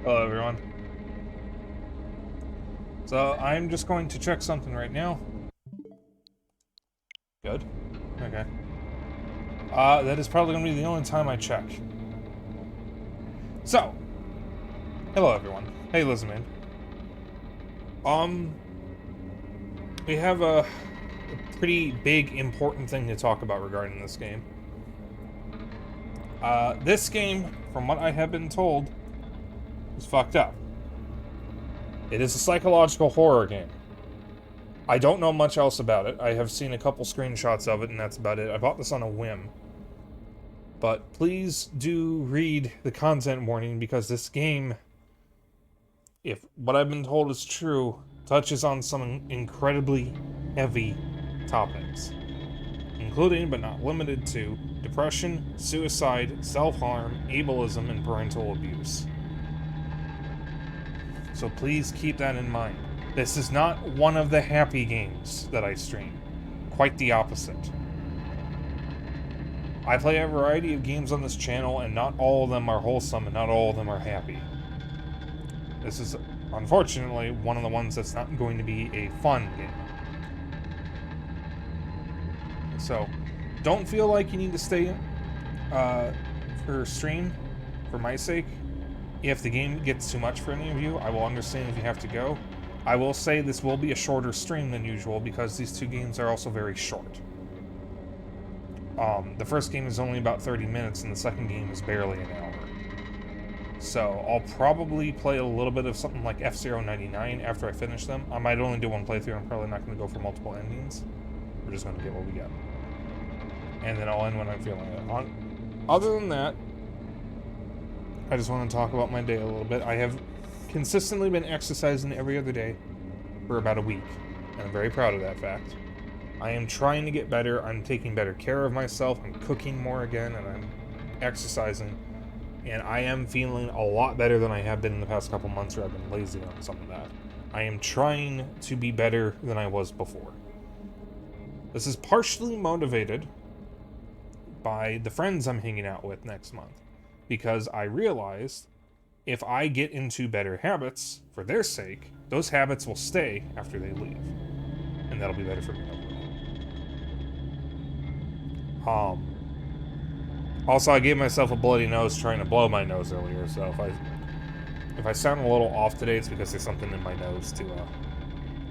Hello, everyone. So, I'm just going to check something right now. Good. Okay. That is probably going to be the only time I check. So, hello, everyone. Hey, Lizman. We have a pretty big, important thing to talk about regarding this game. This game, from what I have been told, is fucked up. It is a psychological horror game. I don't know much else about it. I have seen a couple screenshots of it, and that's about it. I bought this on a whim. But please do read the content warning, because this game, if what I've been told is true, touches on some incredibly heavy topics, including but not limited to depression, suicide, self-harm, ableism, and parental abuse. So please keep that in mind. This is not one of the happy games that I stream. Quite the opposite. I play a variety of games on this channel, and not all of them are wholesome, and not all of them are happy. This is, unfortunately, one of the ones that's not going to be a fun game. So, don't feel like you need to stay for stream, for my sake. If the game gets too much for any of you, I will understand if you have to go. I will say this will be a shorter stream than usual, because these two games are also very short. The first game is only about 30 minutes, and the second game is barely an hour. So, I'll probably play a little bit of something like F-Zero 99 after I finish them. I might only do one playthrough. I'm probably not going to go for multiple endings. We're just going to get what we get. And then I'll end when I'm feeling it. Other than that, I just want to talk about my day a little bit. I have consistently been exercising every other day for about a week, and I'm very proud of that fact. I am trying to get better. I'm taking better care of myself. I'm cooking more again, and I'm exercising. And I am feeling a lot better than I have been in the past couple months, where I've been lazy on some of that. I am trying to be better than I was before. This is partially motivated by the friends I'm hanging out with next month, because I realized if I get into better habits for their sake, those habits will stay after they leave, and that'll be better for me overall. Also, I gave myself a bloody nose trying to blow my nose earlier, so if I sound a little off today, it's because there's something in my nose to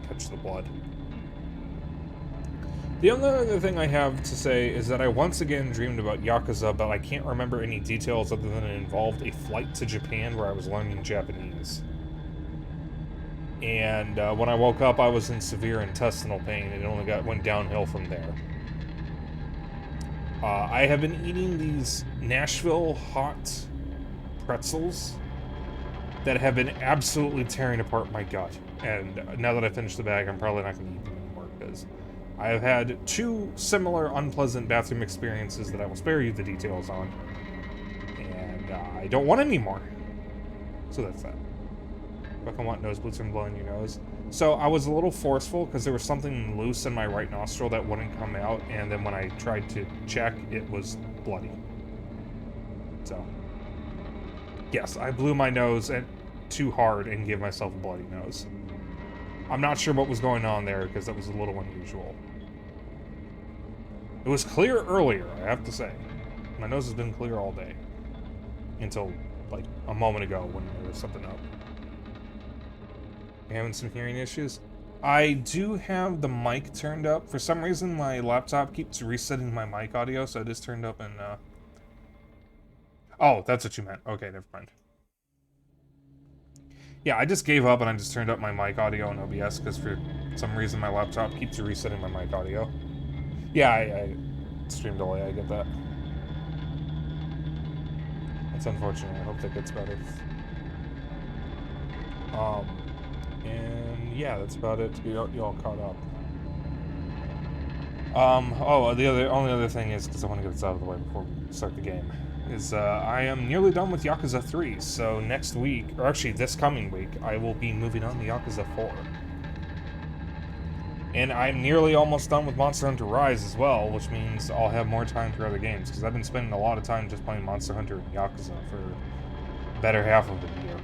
catch the blood. The only other thing I have to say is that I once again dreamed about Yakuza, but I can't remember any details other than it involved a flight to Japan where I was learning Japanese. And when I woke up, I was in severe intestinal pain, and it only went downhill from there. I have been eating these Nashville hot pretzels that have been absolutely tearing apart my gut. And now that I finished the bag, I'm probably not going to eat them anymore, because I have had two similar unpleasant bathroom experiences that I will spare you the details on. And I don't want any more. So that's that. Fucking want nosebleeds from blowing your nose. So I was a little forceful because there was something loose in my right nostril that wouldn't come out, and then when I tried to check, it was bloody. So, yes, I blew my nose too hard and gave myself a bloody nose. I'm not sure what was going on there, because that was a little unusual. It was clear earlier, I have to say. My nose has been clear all day. Until, like, a moment ago when there was something up. Having some hearing issues? I do have the mic turned up. For some reason, my laptop keeps resetting my mic audio, so it is turned up in, Oh, that's what you meant. Okay, never mind. Yeah, I just gave up and I just turned up my mic audio in OBS, because for some reason my laptop keeps resetting my mic audio. Yeah, I stream delay, I get that. That's unfortunate. I hope that gets better. And yeah, that's about it to get you all caught up. The only other thing is, because I want to get this out of the way before we start the game, is I am nearly done with Yakuza 3, so next week, or actually this coming week, I will be moving on to Yakuza 4. And I'm nearly almost done with Monster Hunter Rise as well, which means I'll have more time for other games, because I've been spending a lot of time just playing Monster Hunter and Yakuza for the better half of the year.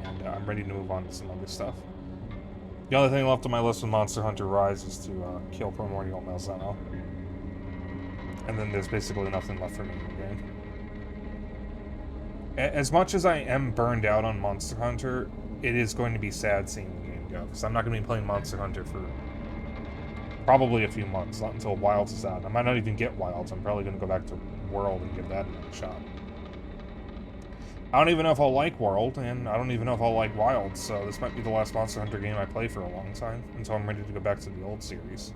and I'm ready to move on to some other stuff. The only thing left on my list with Monster Hunter Rise is to kill Primordial Malzeno. And then there's basically nothing left for me in the game. As much as I am burned out on Monster Hunter, it is going to be sad seeing the game go, because I'm not going to be playing Monster Hunter for probably a few months, not until Wilds is out. I might not even get Wilds. I'm probably going to go back to World and give that another shot. I don't even know if I'll like World, and I don't even know if I'll like Wilds, so this might be the last Monster Hunter game I play for a long time, until I'm ready to go back to the old series.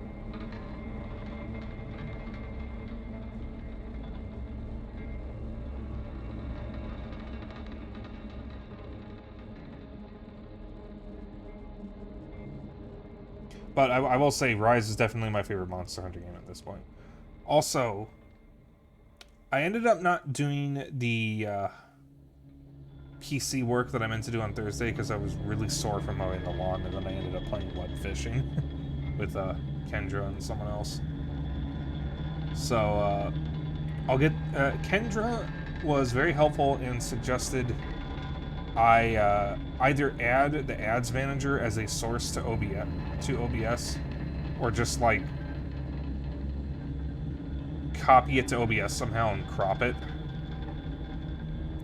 But I will say, Rise is definitely my favorite Monster Hunter game at this point. Also, I ended up not doing the PC work that I meant to do on Thursday because I was really sore from mowing the lawn, and then I ended up playing web fishing with Kendra and someone else. So I'll get Kendra was very helpful and suggested I either add the ads manager as a source to OBS, or just like copy it to OBS somehow and crop it.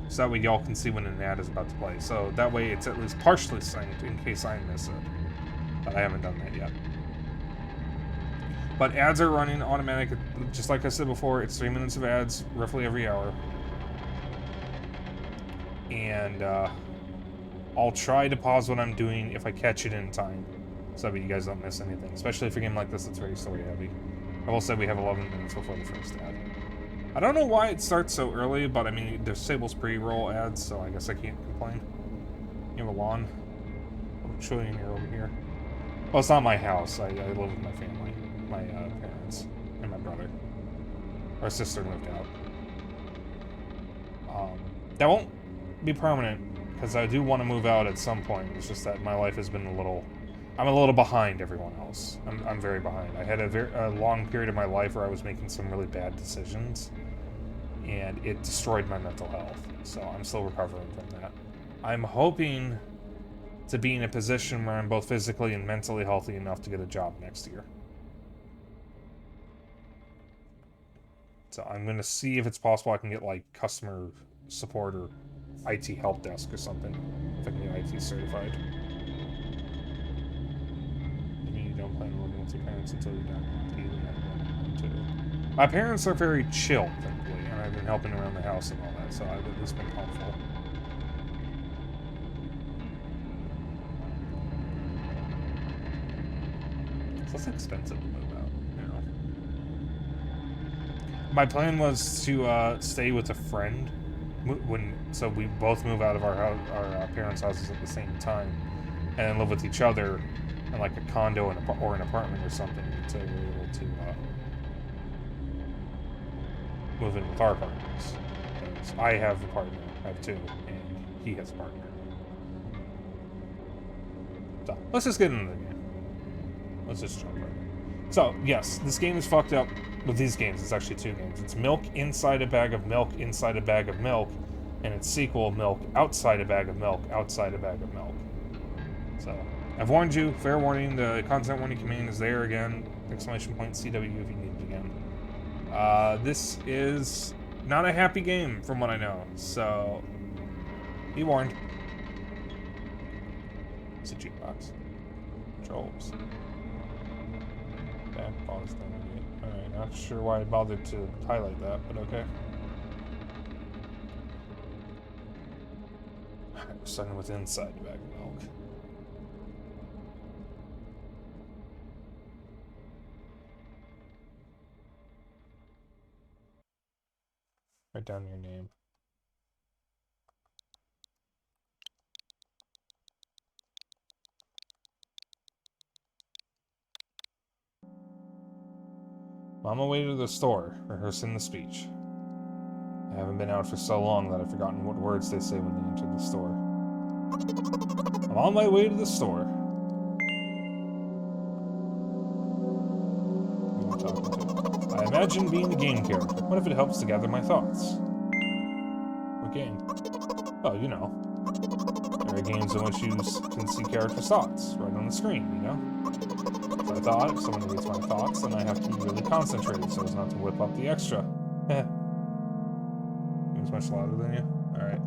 So that way y'all can see when an ad is about to play. So that way it's at least partially synced in case I miss it. But I haven't done that yet. But ads are running automatic. Just like I said before, it's 3 minutes of ads roughly every hour. And I'll try to pause what I'm doing if I catch it in time. So that you guys don't miss anything. Especially for a game like this that's very story heavy. I will say we have 11 minutes before the first ad. I don't know why it starts so early, but I mean, there's Sable's pre-roll ads, so I guess I can't complain. You have a lawn. A trillionaire over here. Well, it's not my house. I live with my family. My parents and my brother. Our sister moved out. That won't be permanent, because I do want to move out at some point. It's just that my life has been I'm a little behind everyone else. I'm very behind. I had a long period of my life where I was making some really bad decisions, and it destroyed my mental health. So I'm still recovering from that. I'm hoping to be in a position where I'm both physically and mentally healthy enough to get a job next year. So I'm going to see if it's possible I can get, like, customer support or IT help desk or something, if I can get IT certified. Don't plan on living with your parents until you're done. My parents are very chill, thankfully, and I've been helping around the house and all that, so it's been helpful. So it's expensive to move out, you know. My plan was to stay with a friend so we both move out of our parents' houses at the same time, and live with each other. And like a condo or an apartment or something until we're able to move in with our partners. Because I have a partner, I have two, and he has a partner. So, let's just get into the game. Let's just jump right in. So, yes, this game is fucked up. With these games, it's actually two games. It's milk inside a bag of milk inside a bag of milk, and its sequel, milk outside a bag of milk outside a bag of milk. So, I've warned you, fair warning, the content warning command is there again, !CW if you need it again. This is not a happy game, from what I know, so be warned. It's a jukebox. Controls. Okay, pause then. Alright, not sure why I bothered to highlight that, but okay. Alright, we're starting with inside the bag of milk. Write down your name. I'm away to the store, rehearsing the speech. I haven't been out for so long that I've forgotten what words they say when they enter the store. I'm on my way to the store. Who am I talking to? I imagine being a game character. What if it helps to gather my thoughts? What game? Oh, you know. are games in which you can see characters' thoughts right on the screen, you know? So I thought, if someone reads my thoughts, then I have to be really concentrated so as not to whip up the extra. He was much louder than you? Alright.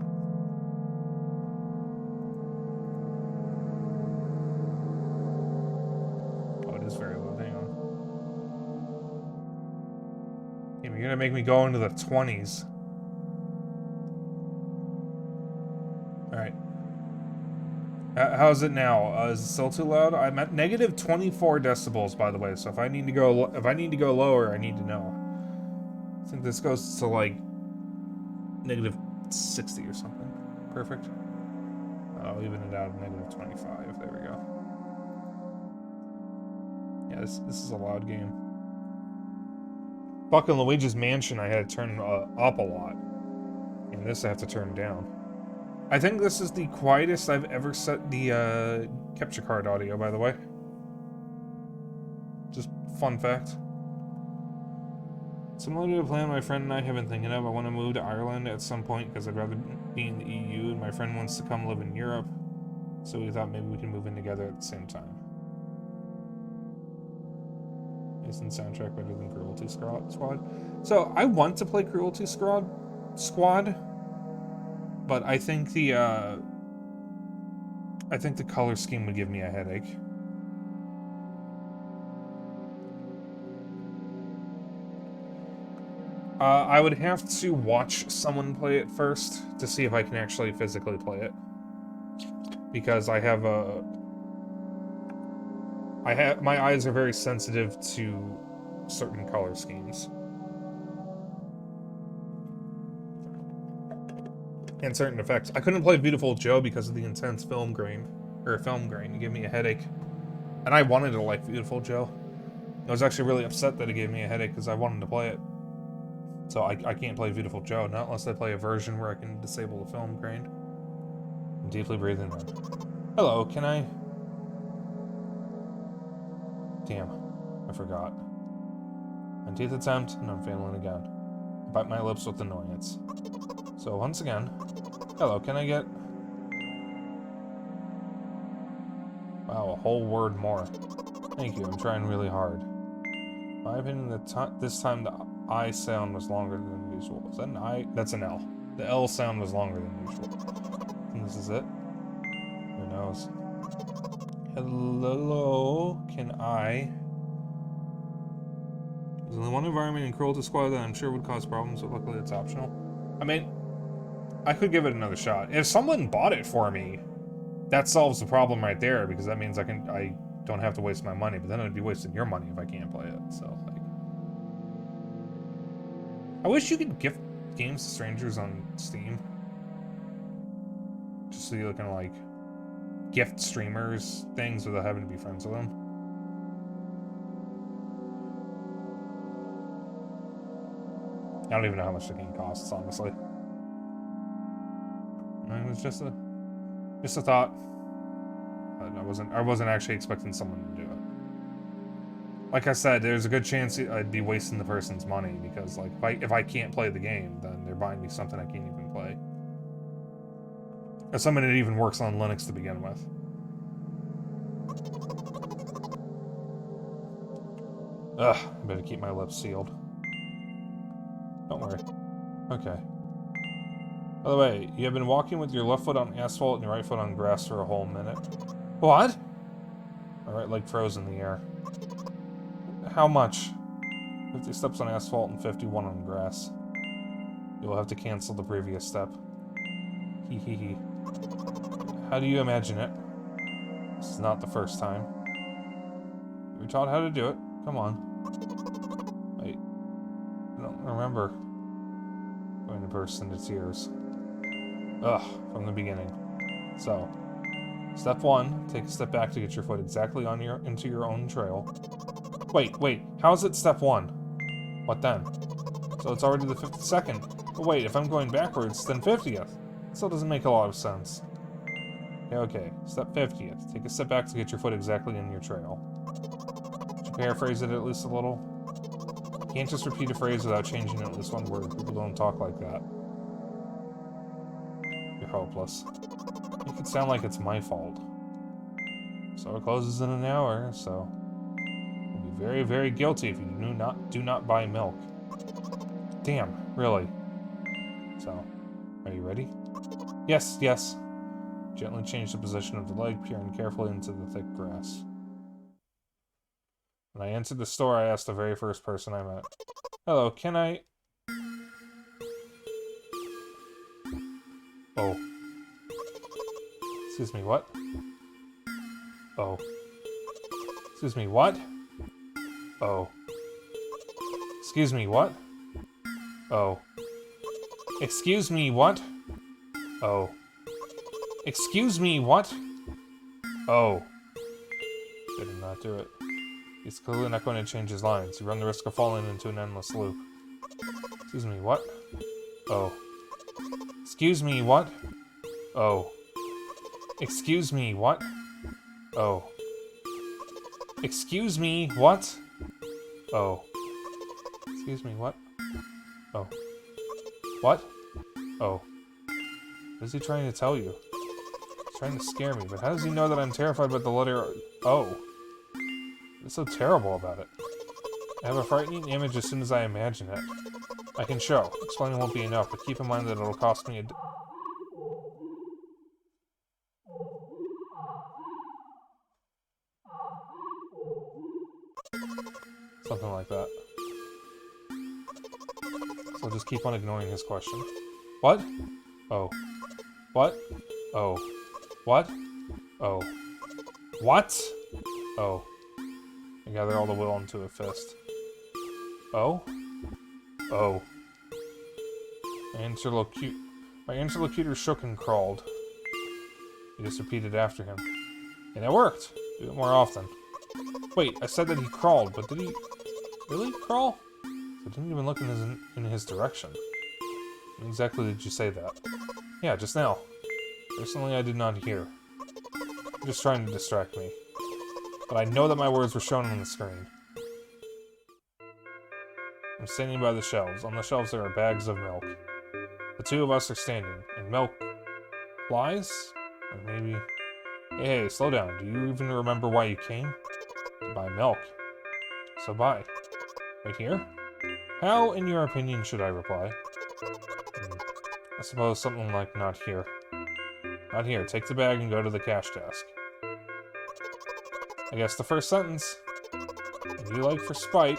Oh, it is very loud. Hang on. You're gonna make me go into the 20s. Alright. How's it now? Is it still too loud? I'm at negative 24 decibels, by the way. So if I need to go lower, I need to know. I think this goes to like negative 60 or something. Perfect. I'll even it out at negative 25. There we go. Yeah, this is a loud game. Fucking Luigi's Mansion, I had to turn up a lot, and this I have to turn down. I think this is the quietest I've ever set the capture card audio, by the way. Just fun fact. Similar to a plan my friend and I have been thinking of, I want to move to Ireland at some point because I'd rather be in the EU, and my friend wants to come live in Europe, so we thought maybe we can move in together at the same time. Isn't soundtrack better than Cruelty Squad? So I want to play Cruelty Squad, but I think the color scheme would give me a headache. I would have to watch someone play it first to see if I can actually physically play it, because my eyes are very sensitive to certain color schemes. And certain effects. I couldn't play Beautiful Joe because of the intense film grain. It gave me a headache. And I wanted to like Beautiful Joe. I was actually really upset that it gave me a headache because I wanted to play it. So I can't play Beautiful Joe, not unless I play a version where I can disable the film grain. I'm deeply breathing in. Hello, can I... Damn, I forgot. 19th attempt, and I'm failing again. I bite my lips with annoyance. So once again, hello, can I get... Wow, a whole word more. Thank you, I'm trying really hard. In my opinion, this time the I sound was longer than usual. Is that an I? That's an L. The L sound was longer than usual. And this is it? Who knows? Hello, can I... There's only one environment in Cruelty Squad that I'm sure would cause problems, but luckily it's optional. I mean, I could give it another shot. If someone bought it for me, that solves the problem right there, because that means I don't have to waste my money, but then I'd be wasting your money if I can't play it, so, like... I wish you could gift games to strangers on Steam. Just so you can, like, gift streamers things without having to be friends with them. I don't even know how much the game costs, honestly. It was just a thought. I wasn't actually expecting someone to do it. Like I said, there's a good chance I'd be wasting the person's money because, like, if I can't play the game, then they're buying me something I can't even play. Or something that even works on Linux to begin with. Ugh, I better keep my lips sealed. Don't worry. Okay. By the way, you have been walking with your left foot on asphalt and your right foot on grass for a whole minute. What? My right leg froze in the air. How much? 50 steps on asphalt and 51 on grass. You will have to cancel the previous step. Hee hee hee. How do you imagine it? This is not the first time. You were taught how to do it. Come on. Wait. I don't remember. Going to burst into tears. Ugh, from the beginning. So, step 1, take a step back to get your foot exactly on into your own trail. Wait, how is it step 1? What then? So it's already the 52nd. But wait, if I'm going backwards, then 50th. Still doesn't make a lot of sense. Okay, step 50th. Take a step back to get your foot exactly in your trail. Should you paraphrase it at least a little? You can't just repeat a phrase without changing at least one word. People don't talk like that. Your hopeless. Make it sound like it's my fault. Store closes in an hour, so you'll be very, very guilty if you do not buy milk. Damn, really? So, are you ready? Yes, yes. Gently change the position of the leg, peering carefully into the thick grass. When I entered the store, I asked the very first person I met. Hello, can I... Oh. Excuse me, what? Oh. Excuse me, what? Oh. Excuse me, what? Oh. Excuse me, what? Oh. Excuse me, what? Oh. Did not do it. He's clearly not going to change his lines. You run the risk of falling into an endless loop. Excuse me, what? Oh. Excuse me, what? Oh. Excuse me, what? Oh. Excuse me, what? Oh. Excuse me, what? Oh. What? Oh. What is he trying to tell you? He's trying to scare me, but how does he know that I'm terrified about the letter O? What's so terrible about it? I have a frightening image as soon as I imagine it. I can show. Explaining won't be enough, but keep in mind that it'll cost me a... Something like that. So I'll just keep on ignoring his question. What? Oh. What? Oh. What? Oh. What? Oh. I gather all the will into a fist. Oh? Oh. My interlocutor shook and crawled. He just repeated after him. And it worked! Do it more often. Wait, I said that he crawled, but did he really crawl? I didn't even look in his direction. When exactly did you say that? Yeah, just now. Personally, I did not hear. You're just trying to distract me. But I know that my words were shown on the screen. I'm standing by the shelves. On the shelves there are bags of milk. The two of us are standing. And milk... flies? Or maybe... Hey, slow down. Do you even remember why you came? To buy milk. So buy. Right here? How, in your opinion, should I reply? I suppose something like not here. Not here. Take the bag and go to the cash desk. I guess the first sentence. If you like for spite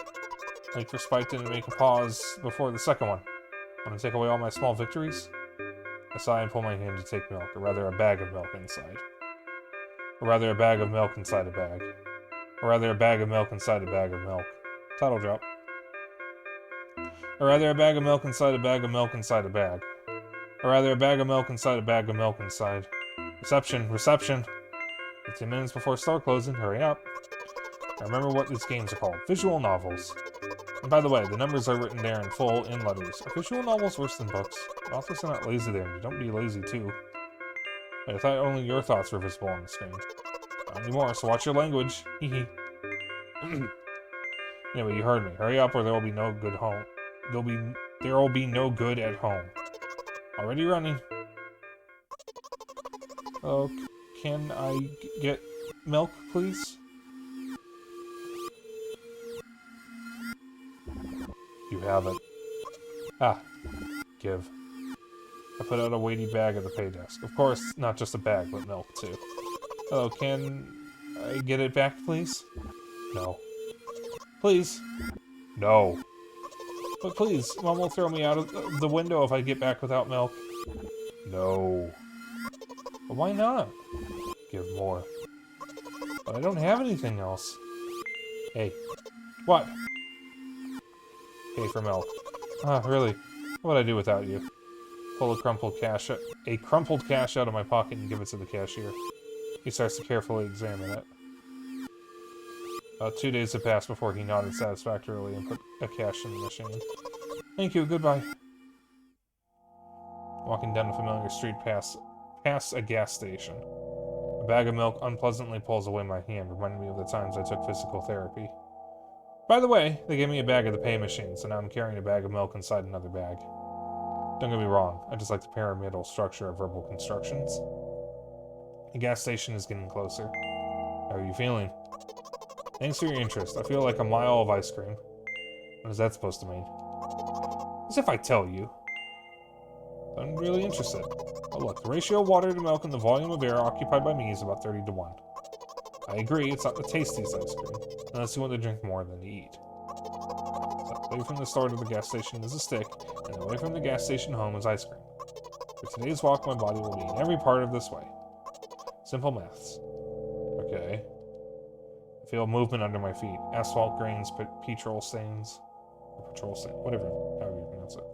didn't make a pause before the second one. Want to take away all my small victories? I sigh and pull my hand to take milk, or rather a bag of milk inside. Or rather a bag of milk inside a bag. Or rather a bag of milk inside a bag of milk. Title drop. Or rather a bag of milk inside a bag of milk inside a bag. Or rather a bag of milk inside a bag of milk inside. Reception, reception. 15 minutes before store closing, hurry up. I remember what these games are called. Visual novels. And by the way, the numbers are written there in full, in letters. Are visual novels worse than books? Authors are not lazy there, and you don't be lazy too. Wait, I thought only your thoughts were visible on the screen. Not anymore, so watch your language. Hehe. Anyway, you heard me. Hurry up or there will be no good home. There will be no good at home. Already running. Oh, can I get milk, please? You have it. Ah. Give. I put out a weighty bag at the pay desk. Of course, not just a bag, but milk, too. Hello, can I get it back, please? No. Please? No. But please, Mom will throw me out of the window if I get back without milk. No. But why not? Give more. But I don't have anything else. Hey. What? Pay for milk. Ah, really? What would I do without you? Pull a crumpled cash out of my pocket and give it to the cashier. He starts to carefully examine it. About 2 days had passed before he nodded satisfactorily and put a cash in the machine. Thank you, goodbye. Walking down a familiar street past a gas station. A bag of milk unpleasantly pulls away my hand, reminding me of the times I took physical therapy. By the way, they gave me a bag of the pay machine, so now I'm carrying a bag of milk inside another bag. Don't get me wrong, I just like the pyramidal structure of verbal constructions. The gas station is getting closer. How are you feeling? Thanks for your interest. I feel like a mile of ice cream. What is that supposed to mean? As if I tell you. I'm really interested. Oh look, the ratio of water to milk and the volume of air occupied by me is about 30 to 1. I agree, it's not the tastiest ice cream, unless you want to drink more than you eat. So, away from the store to the gas station is a stick, and away from the gas station home is ice cream. For today's walk, my body will be in every part of this way. Simple maths. Okay. I feel movement under my feet. Asphalt grains, petrol stains. Or patrol stain, whatever, however you pronounce it.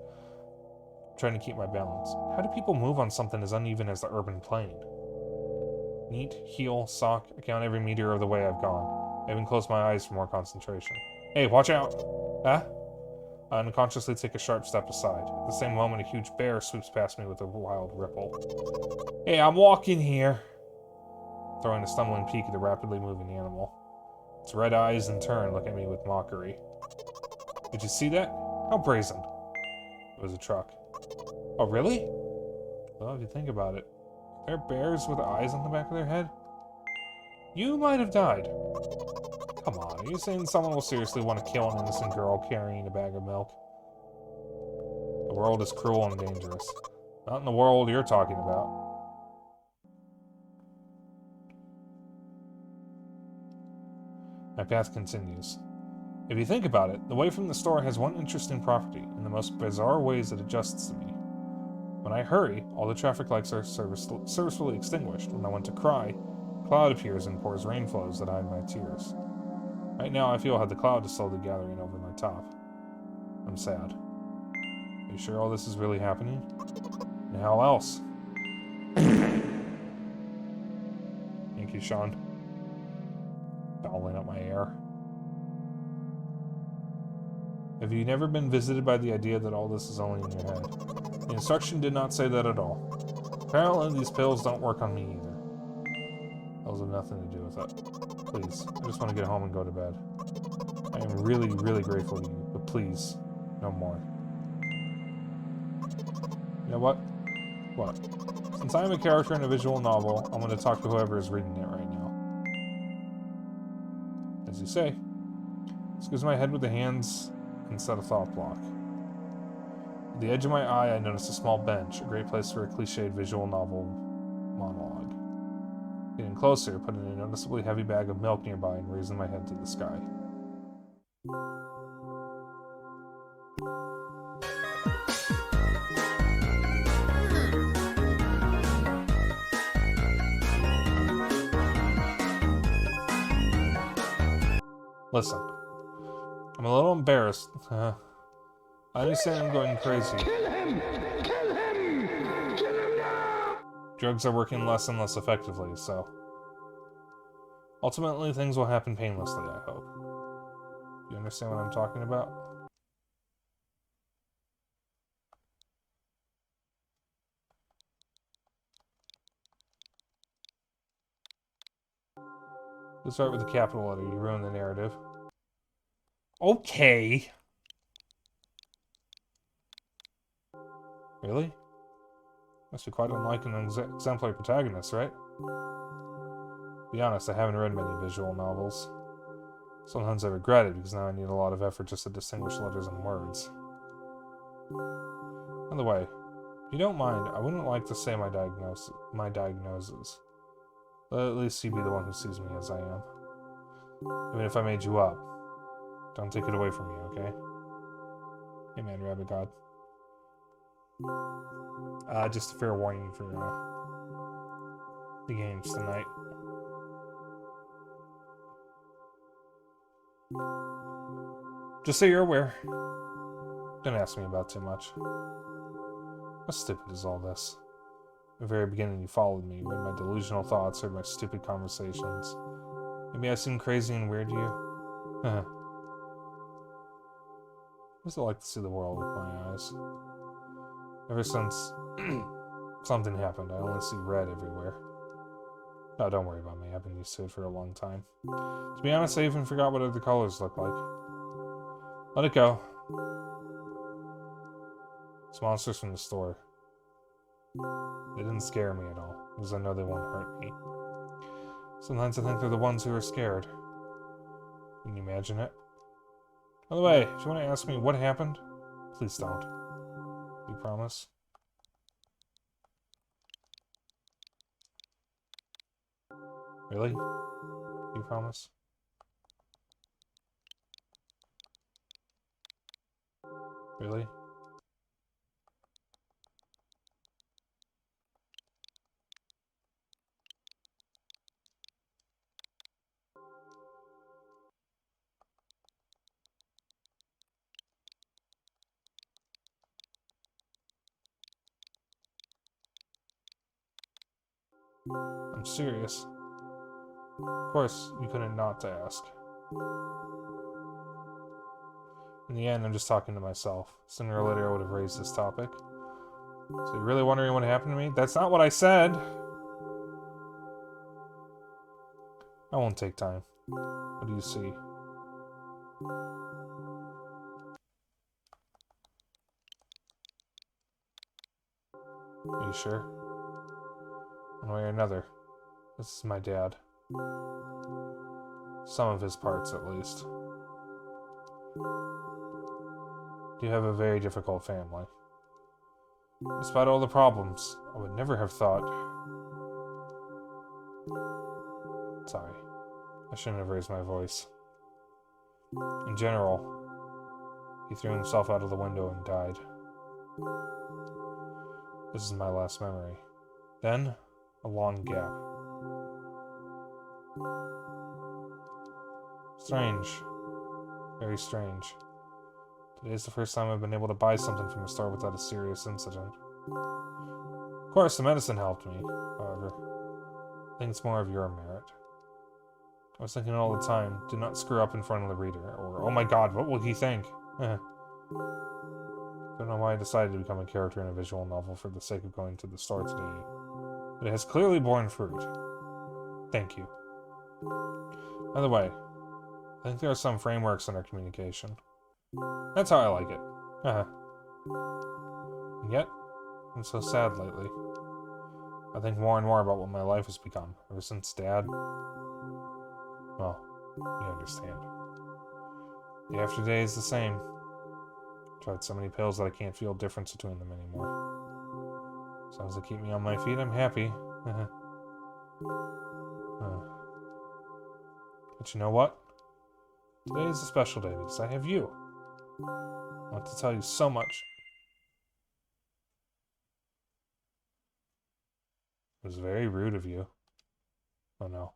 I'm trying to keep my balance. How do people move on something as uneven as the urban plain? Neat, heel, sock, I count every meter of the way I've gone. I even close my eyes for more concentration. Hey, watch out! Huh? I unconsciously take a sharp step aside. At the same moment, a huge bear sweeps past me with a wild ripple. Hey, I'm walking here! Throwing a stumbling peek at the rapidly moving animal. Its red eyes, in turn, look at me with mockery. Did you see that? How brazen. It was a truck. Oh, really? Well, if you think about it. Are there bears with eyes on the back of their head? You might have died. Come on, are you saying someone will seriously want to kill an innocent girl carrying a bag of milk? The world is cruel and dangerous. Not in the world you're talking about. My path continues. If you think about it, the way from the store has one interesting property, in the most bizarre ways it adjusts to me. When I hurry, all the traffic lights are servicefully extinguished. When I want to cry, a cloud appears and pours rain flows that hide my tears. Right now, I feel how the cloud is slowly gathering over my top. I'm sad. Are you sure all this is really happening? And how else? Thank you, Sean. Bowling up my air. Have you never been visited by the idea that all this is only in your head? The instruction did not say that at all. Apparently these pills don't work on me either. Those have nothing to do with it. Please, I just want to get home and go to bed. I am really, really grateful to you, but please, no more. You know what? What? Since I am a character in a visual novel, I'm going to talk to whoever is reading it right now. As you say. Squeeze my head with the hands and set a thought block. At the edge of my eye, I notice a small bench, a great place for a cliched visual novel monologue. Getting closer, putting a noticeably heavy bag of milk nearby and raising my head to the sky. Listen, I'm a little embarrassed. I understand I'm going crazy. Kill him! Kill him! Kill him now! Drugs are working less and less effectively, so... Ultimately, things will happen painlessly, I hope. You understand what I'm talking about? Let's start with the capital letter. You ruined the narrative. Okay. Really? Must be quite unlike an exemplary protagonist, right? To be honest, I haven't read many visual novels. Sometimes I regret it because now I need a lot of effort just to distinguish letters and words. By the way, if you don't mind, I wouldn't like to say my diagnosis. Let at least you be the one who sees me as I am. Even if I made you up. Don't take it away from me, okay? Hey man, Rabbit God. Just a fair warning for the games tonight. Just so you're aware. Don't ask me about too much. How stupid is all this? At the very beginning you followed me, read my delusional thoughts, heard my stupid conversations. Maybe I seem crazy and weird to you? What does it like to see the world with my eyes? Ever since something happened, I only see red everywhere. No, don't worry about me. I've been used to it for a long time. To be honest, I even forgot what other colors look like. Let it go. It's monsters from the store. They didn't scare me at all, because I know they won't hurt me. Sometimes I think they're the ones who are scared. Can you imagine it? By the way, if you want to ask me what happened, please don't. You promise? Really? You promise? Really? I'm serious. Of course, you couldn't not to ask. In the end, I'm just talking to myself. Sooner or later, I would have raised this topic. So you're really wondering what happened to me? That's not what I said! I won't take time. What do you see? Are you sure? One way or another. This is my dad. Some of his parts, at least. You have a very difficult family. Despite all the problems, I would never have thought... Sorry. I shouldn't have raised my voice. In general, he threw himself out of the window and died. This is my last memory. Then, a long gap. Strange. Very strange. Today is the first time I've been able to buy something from a store without a serious incident. Of course, the medicine helped me, however. I think it's more of your merit. I was thinking all the time, do not screw up in front of the reader, or, oh my god, what will he think? Don't know why I decided to become a character in a visual novel for the sake of going to the store today, but it has clearly borne fruit. Thank you. By the way, I think there are some frameworks in our communication. That's how I like it. And yet, I'm so sad lately. I think more and more about what my life has become, ever since Dad... Well, you understand. Day after day is the same. Tried so many pills that I can't feel a difference between them anymore. As long as they keep me on my feet, I'm happy. But you know what? Today is a special day because I have you. I want to tell you so much. It was very rude of you. Oh no.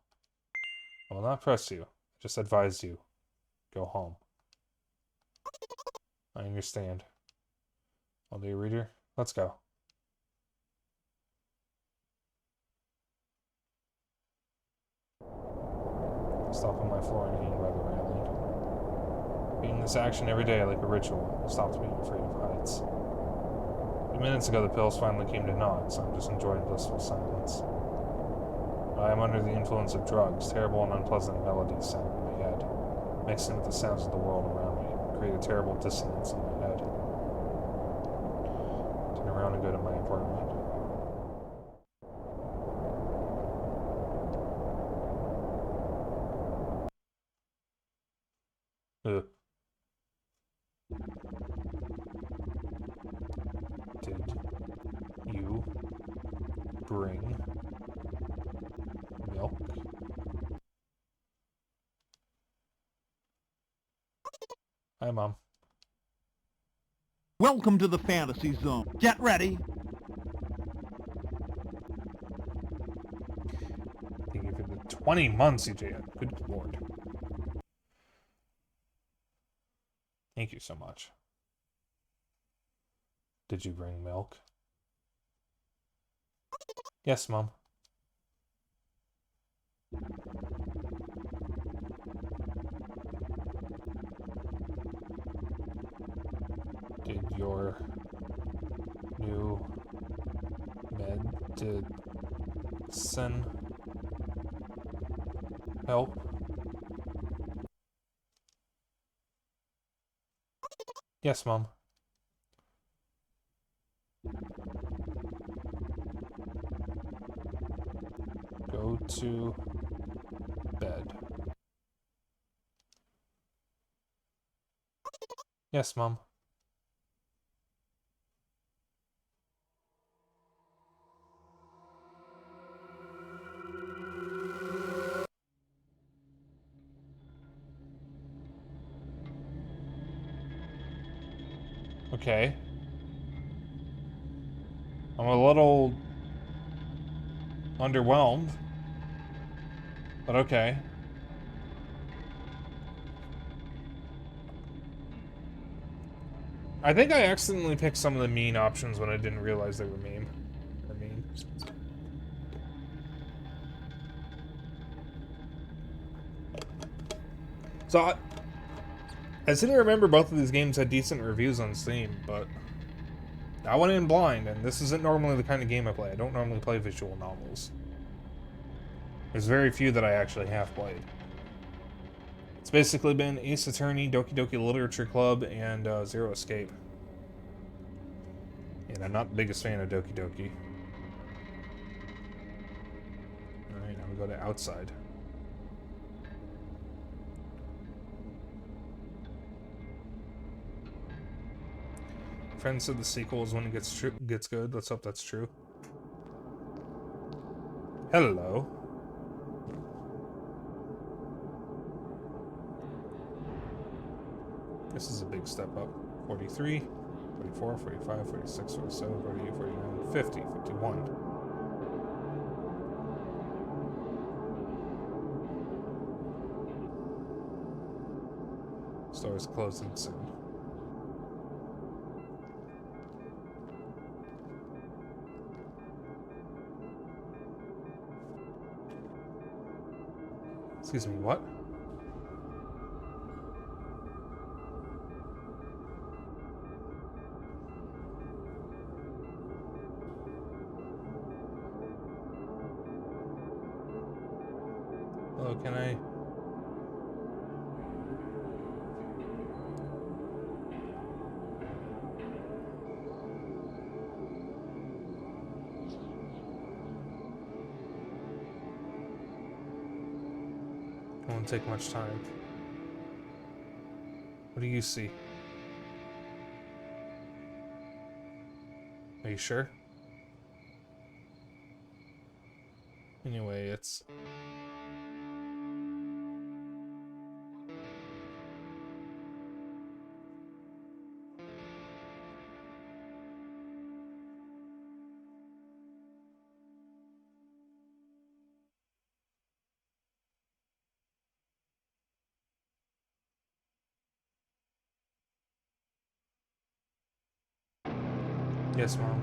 I will not press you. I just advise you. Go home. I understand. All day, reader. Let's go. Stop on my floor and hang by the railing. Being this action every day like a ritual stopped being afraid of heights. A few minutes ago, the pills finally came to naught, so I'm just enjoying blissful silence. I am under the influence of drugs. Terrible and unpleasant melodies sound in my head, mixing with the sounds of the world around me, create a terrible dissonance in my head. Turn around and go to my apartment. Ugh. Did you bring milk? Hi, Mom. Welcome to the fantasy zone. Get ready. Thank you for the 20 months, CJ. Good lord. Thank you so much. Did you bring milk? Yes, Mom. Did your new medicine help? Yes, Mom. Go to bed. Yes, Mom. Okay. I'm a little underwhelmed, but okay. I think I accidentally picked some of the mean options when I didn't realize they were mean. Or mean. So I seem to remember both of these games had decent reviews on Steam, but I went in blind, and this isn't normally the kind of game I play. I don't normally play visual novels. There's very few that I actually have played. It's basically been Ace Attorney, Doki Doki Literature Club, and Zero Escape. And I'm not the biggest fan of Doki Doki. Alright, now we go to outside. Friend said the sequel is when it gets good. Let's hope that's true. Hello. This is a big step up. 43, 44, 45, 46, 47, 48, 49, 50, 51. Store is closing soon. Excuse me, what? Hello, can I? It won't take much time. What do you see? Are you sure? Anyway, it's... Yes, Mom.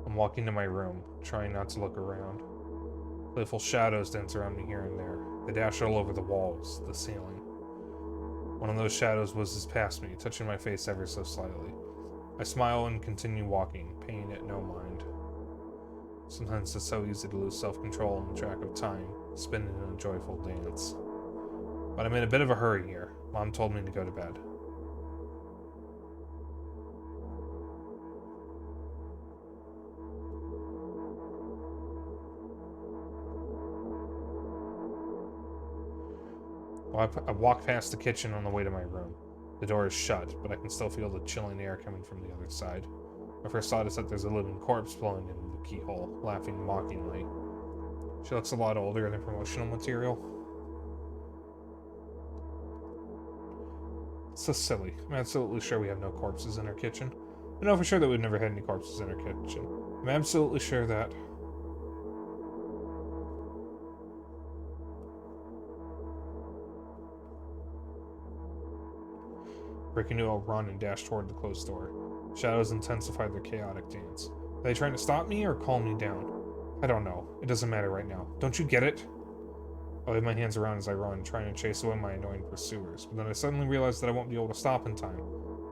I'm walking to my room, trying not to look around. Playful shadows dance around me here and there. They dash all over the walls, the ceiling. One of those shadows whizzes past me, touching my face ever so slightly. I smile and continue walking, paying it no mind. Sometimes it's so easy to lose self-control and track of time, spinning in a joyful dance. But I'm in a bit of a hurry here. Mom told me to go to bed. Well, I walk past the kitchen on the way to my room. The door is shut, but I can still feel the chilling air coming from the other side. My first thought is that there's a living corpse blowing into the keyhole, laughing mockingly. She looks a lot older than promotional material. It's so silly. I'm absolutely sure we have no corpses in our kitchen. I know for sure that we've never had any corpses in our kitchen. I'm absolutely sure that... Breaking into a run and dash toward the closed door. Shadows intensify their chaotic dance. Are they trying to stop me or calm me down? I don't know. It doesn't matter right now. Don't you get it? I wave my hands around as I run, trying to chase away my annoying pursuers, but then I suddenly realize that I won't be able to stop in time.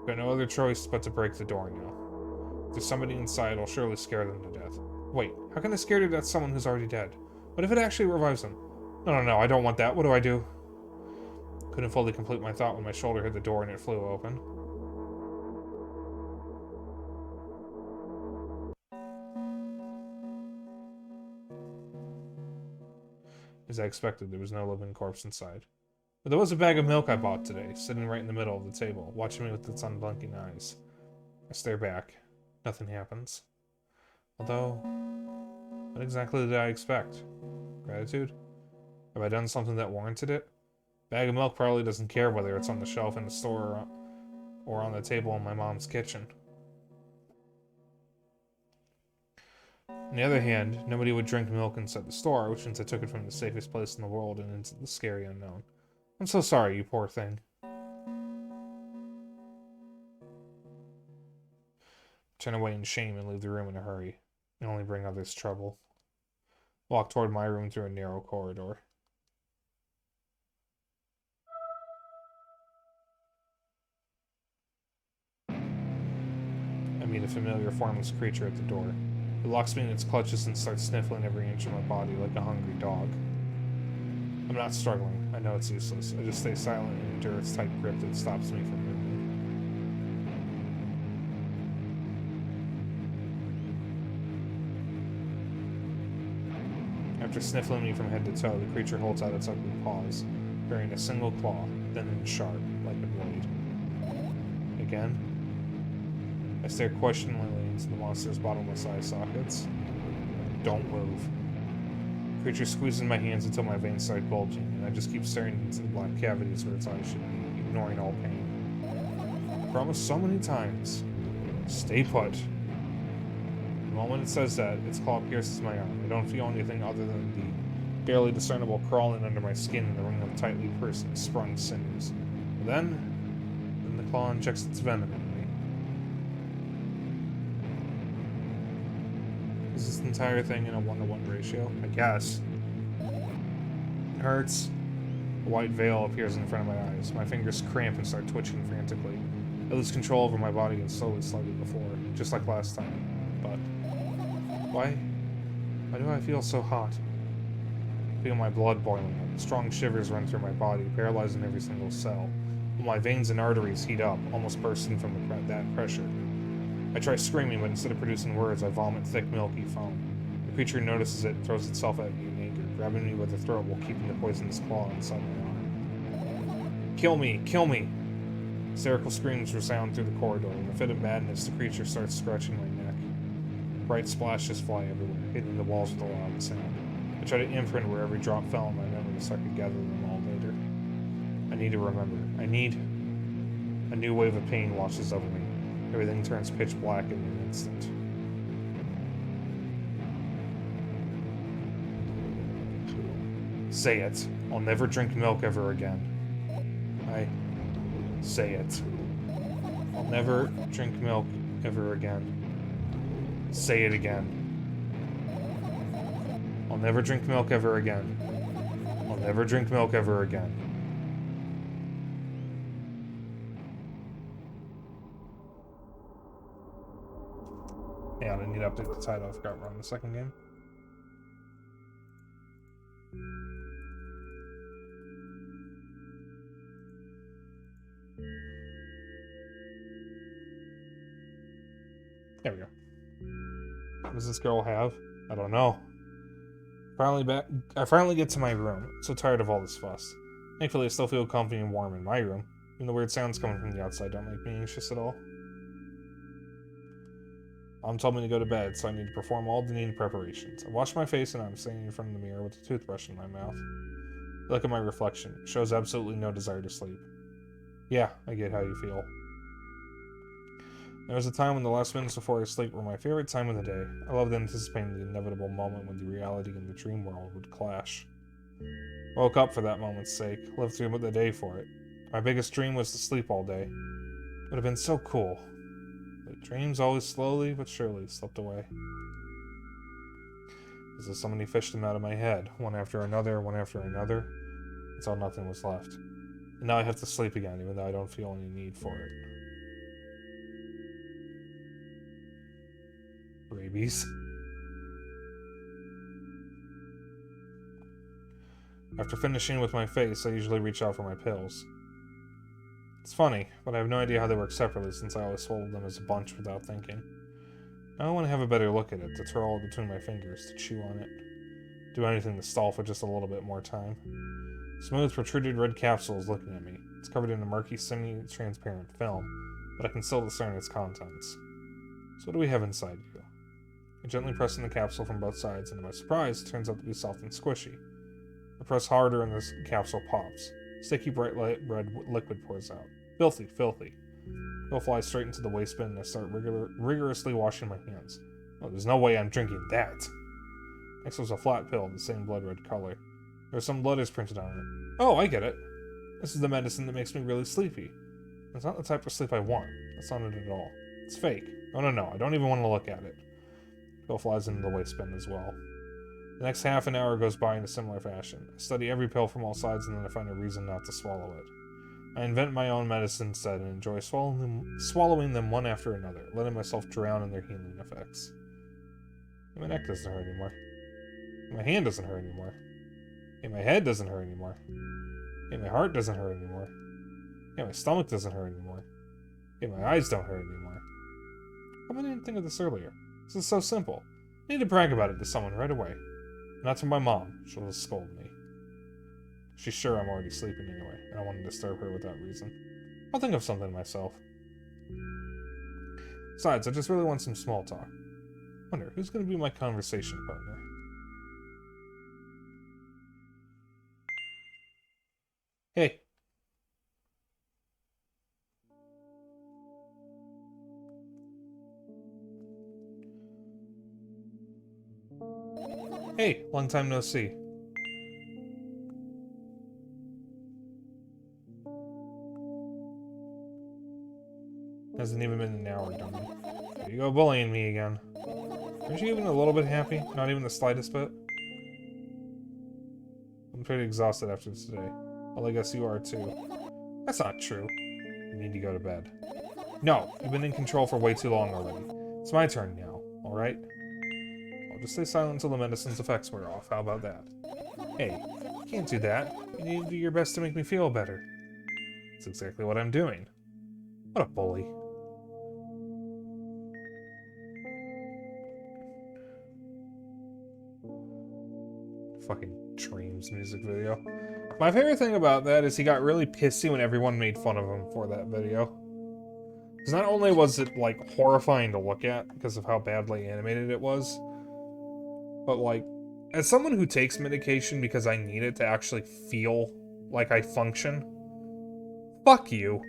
I've got no other choice but to break the door now. there's somebody inside, I'll surely scare them to death. Wait, how can I scare to death someone who's already dead? What if it actually revives them? No, I don't want that. What do I do? Couldn't fully complete my thought when my shoulder hit the door and it flew open. As I expected, there was no living corpse inside. But there was a bag of milk I bought today, sitting right in the middle of the table, watching me with its unblinking eyes. I stare back. Nothing happens. Although, what exactly did I expect? Gratitude? Have I done something that warranted it? Bag of milk probably doesn't care whether it's on the shelf in the store or on the table in my mom's kitchen. On the other hand, nobody would drink milk inside the store, which means I took it from the safest place in the world and into the scary unknown. I'm so sorry, you poor thing. Turn away in shame and leave the room in a hurry. And only bring others trouble. Walk toward my room through a narrow corridor. I meet a familiar formless creature at the door. It locks me in its clutches and starts sniffling every inch of my body like a hungry dog. I'm not struggling. I know it's useless. I just stay silent and endure its tight grip that stops me from moving. After sniffling me from head to toe, the creature holds out its ugly paws, bearing a single claw, then in sharp, like a blade. Again? I stare questioningly into the monster's bottomless eye sockets. Don't move. The creature squeezes my hands until my veins start bulging, and I just keep staring into the black cavities where its eyes should be, ignoring all pain. I promised so many times. Stay put. The moment it says that, its claw pierces my arm. I don't feel anything other than the barely discernible crawling under my skin in the ring of tightly sprung sinews. But then the claw injects its venom into me. Is this entire thing in a 1-to-1 ratio? I guess. It hurts. A white veil appears in front of my eyes. My fingers cramp and start twitching frantically. I lose control over my body and slowly slide it before, just like last time. But why do I feel so hot? I feel my blood boiling up. Strong shivers run through my body, paralyzing every single cell. While my veins and arteries heat up, almost bursting from that pressure. I try screaming, but instead of producing words, I vomit thick, milky foam. The creature notices it and throws itself at me in anger, grabbing me by the throat while keeping the poisonous claw inside my arm. Kill me! Kill me! Hysterical screams resound through the corridor. In a fit of madness, the creature starts scratching my neck. Bright splashes fly everywhere, hitting the walls with a loud sound. I try to imprint where every drop fell in my memory so I could gather them all later. I need to remember. A new wave of pain washes over me. Everything turns pitch black in an instant. Say it. I'll never drink milk ever again. Say it. I'll never drink milk ever again. Say it again. I'll never drink milk ever again. I'll never drink milk ever again. Yeah, I need to update the title. I forgot we're on the second game. There we go. What does this girl have? I don't know. I finally get to my room. I'm so tired of all this fuss. Thankfully, I still feel comfy and warm in my room. Even the weird sounds coming from the outside don't make me anxious at all. Mom told me to go to bed, so I need to perform all the needed preparations. I wash my face and I'm standing in front of the mirror with a toothbrush in my mouth. Look at my reflection. It shows absolutely no desire to sleep. Yeah, I get how you feel. There was a time when the last minutes before I sleep were my favorite time of the day. I loved anticipating the inevitable moment when the reality and the dream world would clash. I woke up for that moment's sake, lived through the day for it. My biggest dream was to sleep all day. It would have been so cool. But dreams always slowly but surely slipped away. As if somebody fished them out of my head, one after another, until nothing was left. And now I have to sleep again, even though I don't feel any need for it. Rabies. After finishing with my face, I usually reach out for my pills. It's funny, but I have no idea how they work separately since I always swallowed them as a bunch without thinking. Now I want to have a better look at it, to twirl it between my fingers, to chew on it. Do anything to stall for just a little bit more time. Smooth, protruded red capsule is looking at me. It's covered in a murky, semi-transparent film, but I can still discern its contents. So what do we have inside you? I gently press in the capsule from both sides, and to my surprise, it turns out to be soft and squishy. I press harder and this capsule pops. Sticky, bright red liquid pours out. Filthy, filthy. Pill flies straight into the waste bin and I start rigorously washing my hands. Oh, there's no way I'm drinking that. Next was a flat pill, the same blood red color. There's some letters printed on it. Oh, I get it. This is the medicine that makes me really sleepy. It's not the type of sleep I want. That's not it at all. It's fake. No, I don't even want to look at it. Pill flies into the waste bin as well. The next half an hour goes by in a similar fashion. I study every pill from all sides and then I find a reason not to swallow it. I invent my own medicine instead and enjoy swallowing them one after another, letting myself drown in their healing effects. My neck doesn't hurt anymore. My hand doesn't hurt anymore. My head doesn't hurt anymore. My heart doesn't hurt anymore. My stomach doesn't hurt anymore. My eyes don't hurt anymore. How come I didn't think of this earlier? This is so simple. I need to brag about it to someone right away. Not to my mom. She'll just scold me. She's sure I'm already sleeping anyway. I don't want to disturb her without reason. I'll think of something myself. Besides, I just really want some small talk. Wonder, who's going to be my conversation partner? Hey. Hey, long time no see. Hasn't even been an hour, dummy. There you go bullying me again. Aren't you even a little bit happy? Not even the slightest bit? I'm pretty exhausted after today. Well, I guess you are too. That's not true. You need to go to bed. No, you've been in control for way too long already. It's my turn now, alright? I'll just stay silent until the medicine's effects wear off. How about that? Hey, you can't do that. You need to do your best to make me feel better. That's exactly what I'm doing. What a bully. Fucking Dreams music video. My favorite thing about that is he got really pissy when everyone made fun of him for that video. Because not only was it, like, horrifying to look at because of how badly animated it was, but, like, as someone who takes medication because I need it to actually feel like I function, fuck you.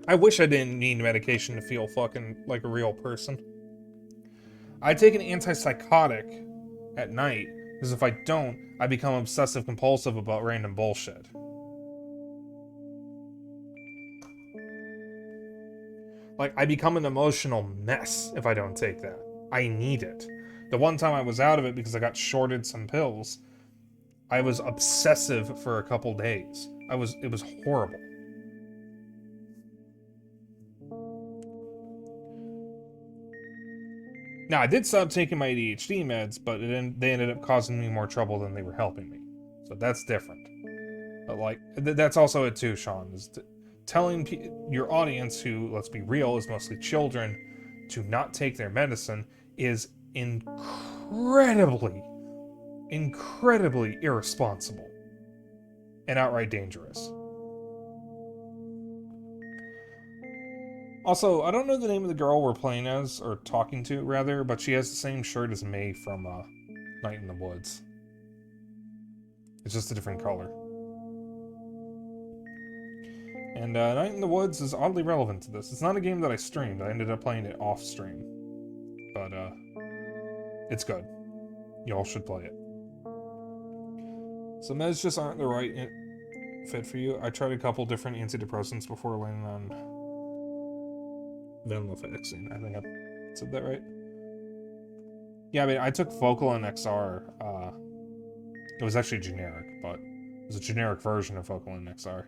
I wish I didn't need medication to feel fucking like a real person. I take an antipsychotic at night, because if I don't, I become obsessive compulsive about random bullshit. Like, I become an emotional mess if I don't take that. I need it. The one time I was out of it because I got shorted some pills, I was obsessive for a couple days. It was horrible. Now, I did stop taking my ADHD meds, but they ended up causing me more trouble than they were helping me. So that's different. But, like, that's also it too, Sean, is telling your audience, who, let's be real, is mostly children, to not take their medicine is incredibly irresponsible and outright dangerous. Also, I don't know the name of the girl we're playing as, or talking to, rather, but she has the same shirt as May from Night in the Woods. It's just a different color. And Night in the Woods is oddly relevant to this. It's not a game that I streamed. I ended up playing it off-stream. But, it's good. Y'all should play it. So meds just aren't the right fit for you. I tried a couple different antidepressants before landing on venlafaxine. I think I said that right. Yeah, I mean, I took Focalin XR. It was actually generic, but it was a generic version of Focalin XR.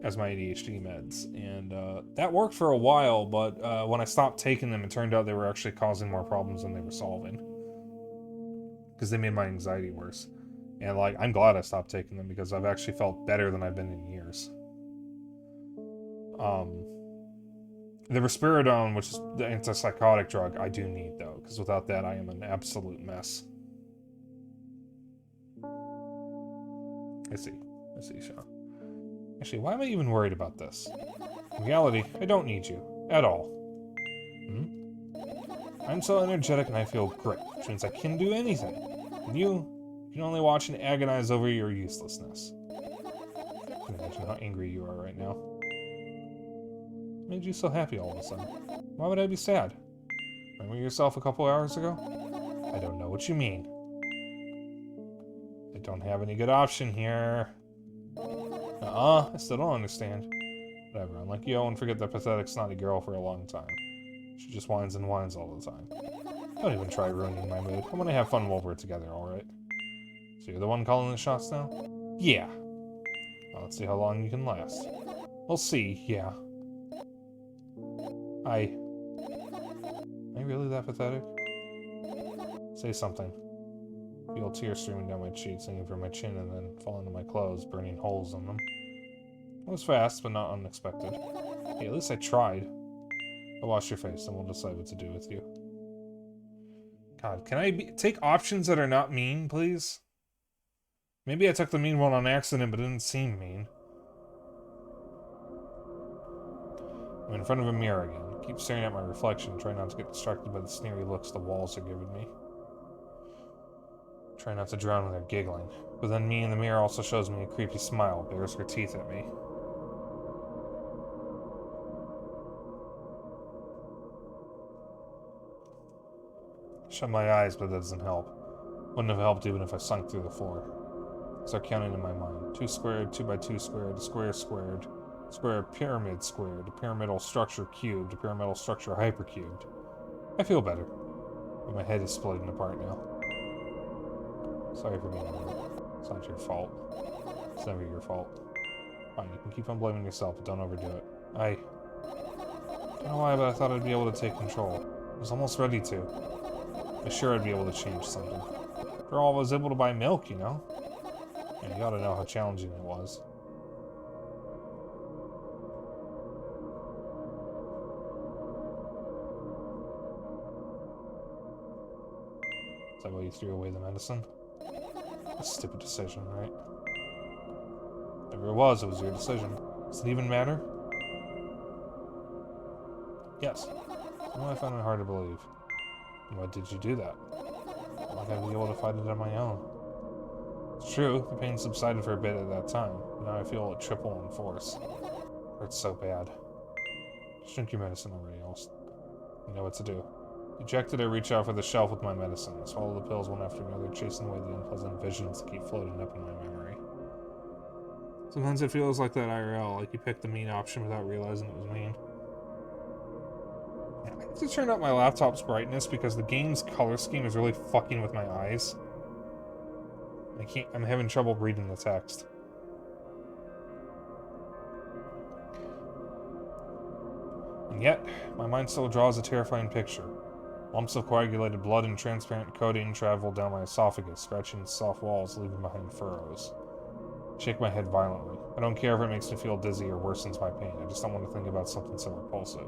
as my ADHD meds, and that worked for a while, but when I stopped taking them, it turned out they were actually causing more problems than they were solving, because they made my anxiety worse. And like, I'm glad I stopped taking them because I've actually felt better than I've been in years. The risperidone, which is the antipsychotic drug, I do need though, because without that I am an absolute mess. I see, Sean. Actually, why am I even worried about this? In reality, I don't need you. At all. I'm so energetic and I feel great, which means I can do anything. And you can only watch and agonize over your uselessness. I can imagine how angry you are right now. What made you so happy all of a sudden? Why would I be sad? Remember yourself a couple hours ago? I don't know what you mean. I don't have any good option here. I still don't understand. Whatever, unlike you, I won't forget that pathetic, snotty girl for a long time. She just whines and whines all the time. Don't even try ruining my mood. I want to have fun while we're together, alright? So you're the one calling the shots now? Yeah. Well, let's see how long you can last. We'll see, yeah. Am I really that pathetic? Say something. Feel tears streaming down my cheeks, hanging from my chin, and then fall into my clothes, burning holes in them. It was fast, but not unexpected. Hey, at least I tried. I'll wash your face, and we'll decide what to do with you. God, can I take options that are not mean, please? Maybe I took the mean one on accident, but it didn't seem mean. I'm in front of a mirror again. I keep staring at my reflection, trying not to get distracted by the sneery looks the walls are giving me. Try not to drown when they're giggling. But then me in the mirror also shows me a creepy smile, bares her teeth at me. Shut my eyes, but that doesn't help. Wouldn't have helped even if I sunk through the floor. I start counting in my mind. 2 squared, 2 by 2 squared, a square squared, square pyramid squared, a pyramidal structure cubed, a pyramidal structure hypercubed. I feel better, but my head is splitting apart now. Sorry for being rude. It's not your fault. It's never your fault. Fine, you can keep on blaming yourself, but don't overdo it. I don't know why, but I thought I'd be able to take control. I was almost ready to. I was sure I'd be able to change something. After all, I was able to buy milk, you know? And you ought to know how challenging it was. Is that why you threw away the medicine? A stupid decision, right? Whatever it was your decision. Does it even matter? Yes. Well, I found it hard to believe. And why did you do that? Like I'd be able to fight it on my own. It's true, the pain subsided for a bit at that time, but now I feel it triple in force. It hurts so bad. Just drink your medicine already, you know what to do. Dejected, I reach out for the shelf with my medicine. I swallow the pills one after another, chasing away the unpleasant visions that keep floating up in my memory. Sometimes it feels like that IRL, like you picked the mean option without realizing it was mean. I have to turn up my laptop's brightness because the game's color scheme is really fucking with my eyes. I'm having trouble reading the text. And yet, my mind still draws a terrifying picture. Lumps of coagulated blood and transparent coating travel down my esophagus, scratching soft walls, leaving behind furrows. I shake my head violently. I don't care if it makes me feel dizzy or worsens my pain. I just don't want to think about something so repulsive.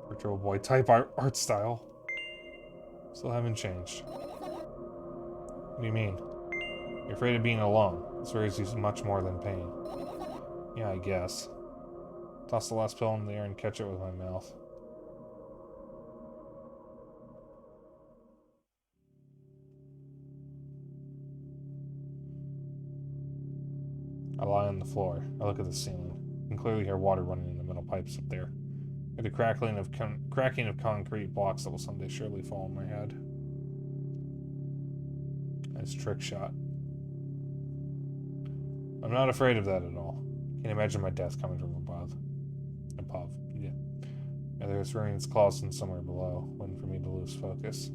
Virtual Boy type art style. Still haven't changed. What do you mean? You're afraid of being alone. This worries you much more than pain. Yeah, I guess. Toss the last pill in the air and catch it with my mouth. I lie on the floor. I look at the ceiling. I can clearly hear water running in the metal pipes up there. I hear the cracking of concrete blocks that will someday surely fall on my head. Nice trick shot. I'm not afraid of that at all. Can't imagine my death coming from above. Above, yeah. Either it's rearing its claws from somewhere below, waiting for me to lose focus.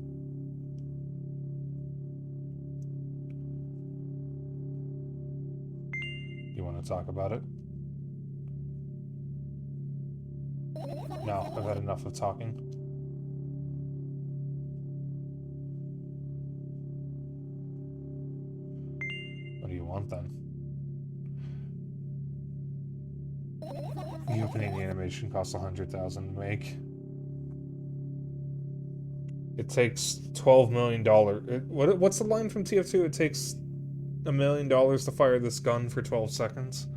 You want to talk about it? No, I've had enough of talking. What do you want then? The opening animation costs $100,000 to make. It takes $12 million. What's the line from TF2? It takes $1 million to fire this gun for 12 seconds.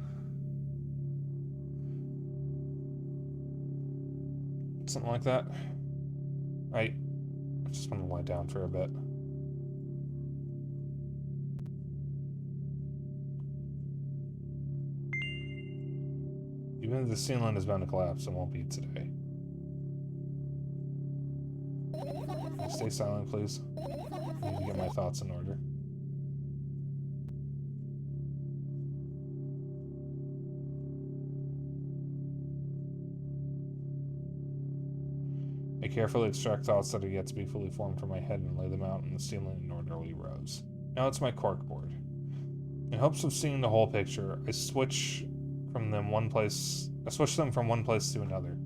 Something like that. I just want to lie down for a bit. Even if the ceiling is bound to collapse, it won't be today. Stay silent, please. I need to get my thoughts in order. I carefully extract thoughts that are yet to be fully formed from my head and lay them out on the ceiling in orderly rows. Now it's my corkboard. In hopes of seeing the whole picture, I switch them from one place to another.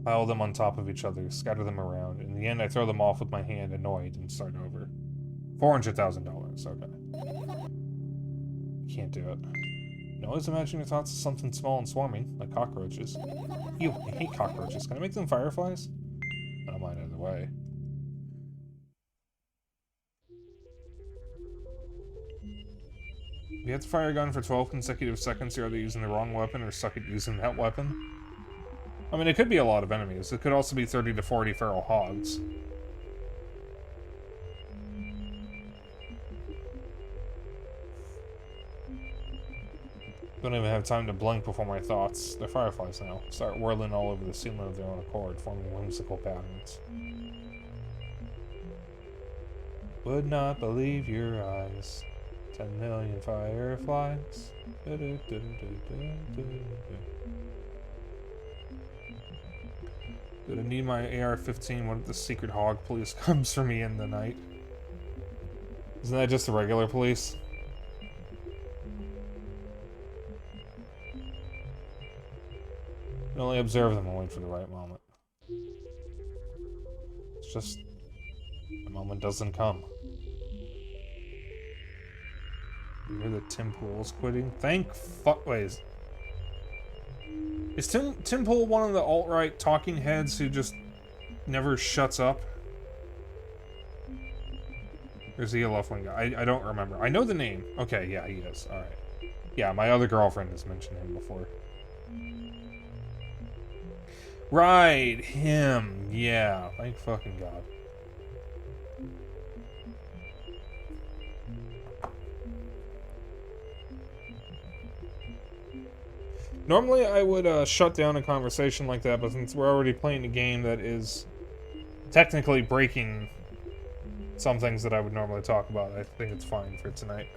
Pile them on top of each other, scatter them around. In the end, I throw them off with my hand, annoyed, and start over. $400,000, okay. Can't do it. You always imagine your thoughts as something small and swarming, like cockroaches. Ew, I hate cockroaches. Can I make them fireflies? I don't mind either way. If you have to fire a gun for 12 consecutive seconds, you're either using the wrong weapon or suck at using that weapon. I mean, it could be a lot of enemies. It could also be 30 to 40 feral hogs. Don't even have time to blink before my thoughts. They're fireflies now. Start whirling all over the ceiling of their own accord, forming whimsical patterns. Would not believe your eyes. 10 million fireflies. Gonna need my AR-15 when the secret hog police comes for me in the night. Isn't that just the regular police? You only observe them and wait for the right moment. It's just... the moment doesn't come. You hear that Tim Pool's quitting? Thank fuckways. Is Tim Pool one of the alt-right talking heads who just never shuts up? Or is he a left-wing guy? I don't remember. I know the name. Okay, yeah, he is. Alright. Yeah, my other girlfriend has mentioned him before. Right, him. Yeah, thank fucking God. Normally I would shut down a conversation like that, but since we're already playing a game that is technically breaking some things that I would normally talk about, I think it's fine for tonight.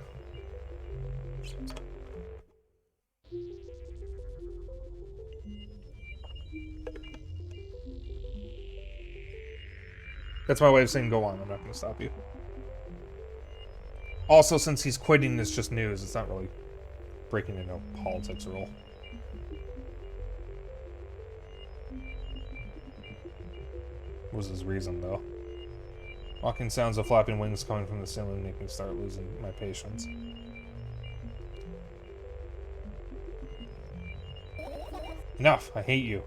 That's my way of saying go on, I'm not going to stop you. Also, since he's quitting, it's just news, it's not really breaking into politics at all. What was his reason, though? Walking sounds of flapping wings coming from the ceiling make me start losing my patience. Enough! I hate you.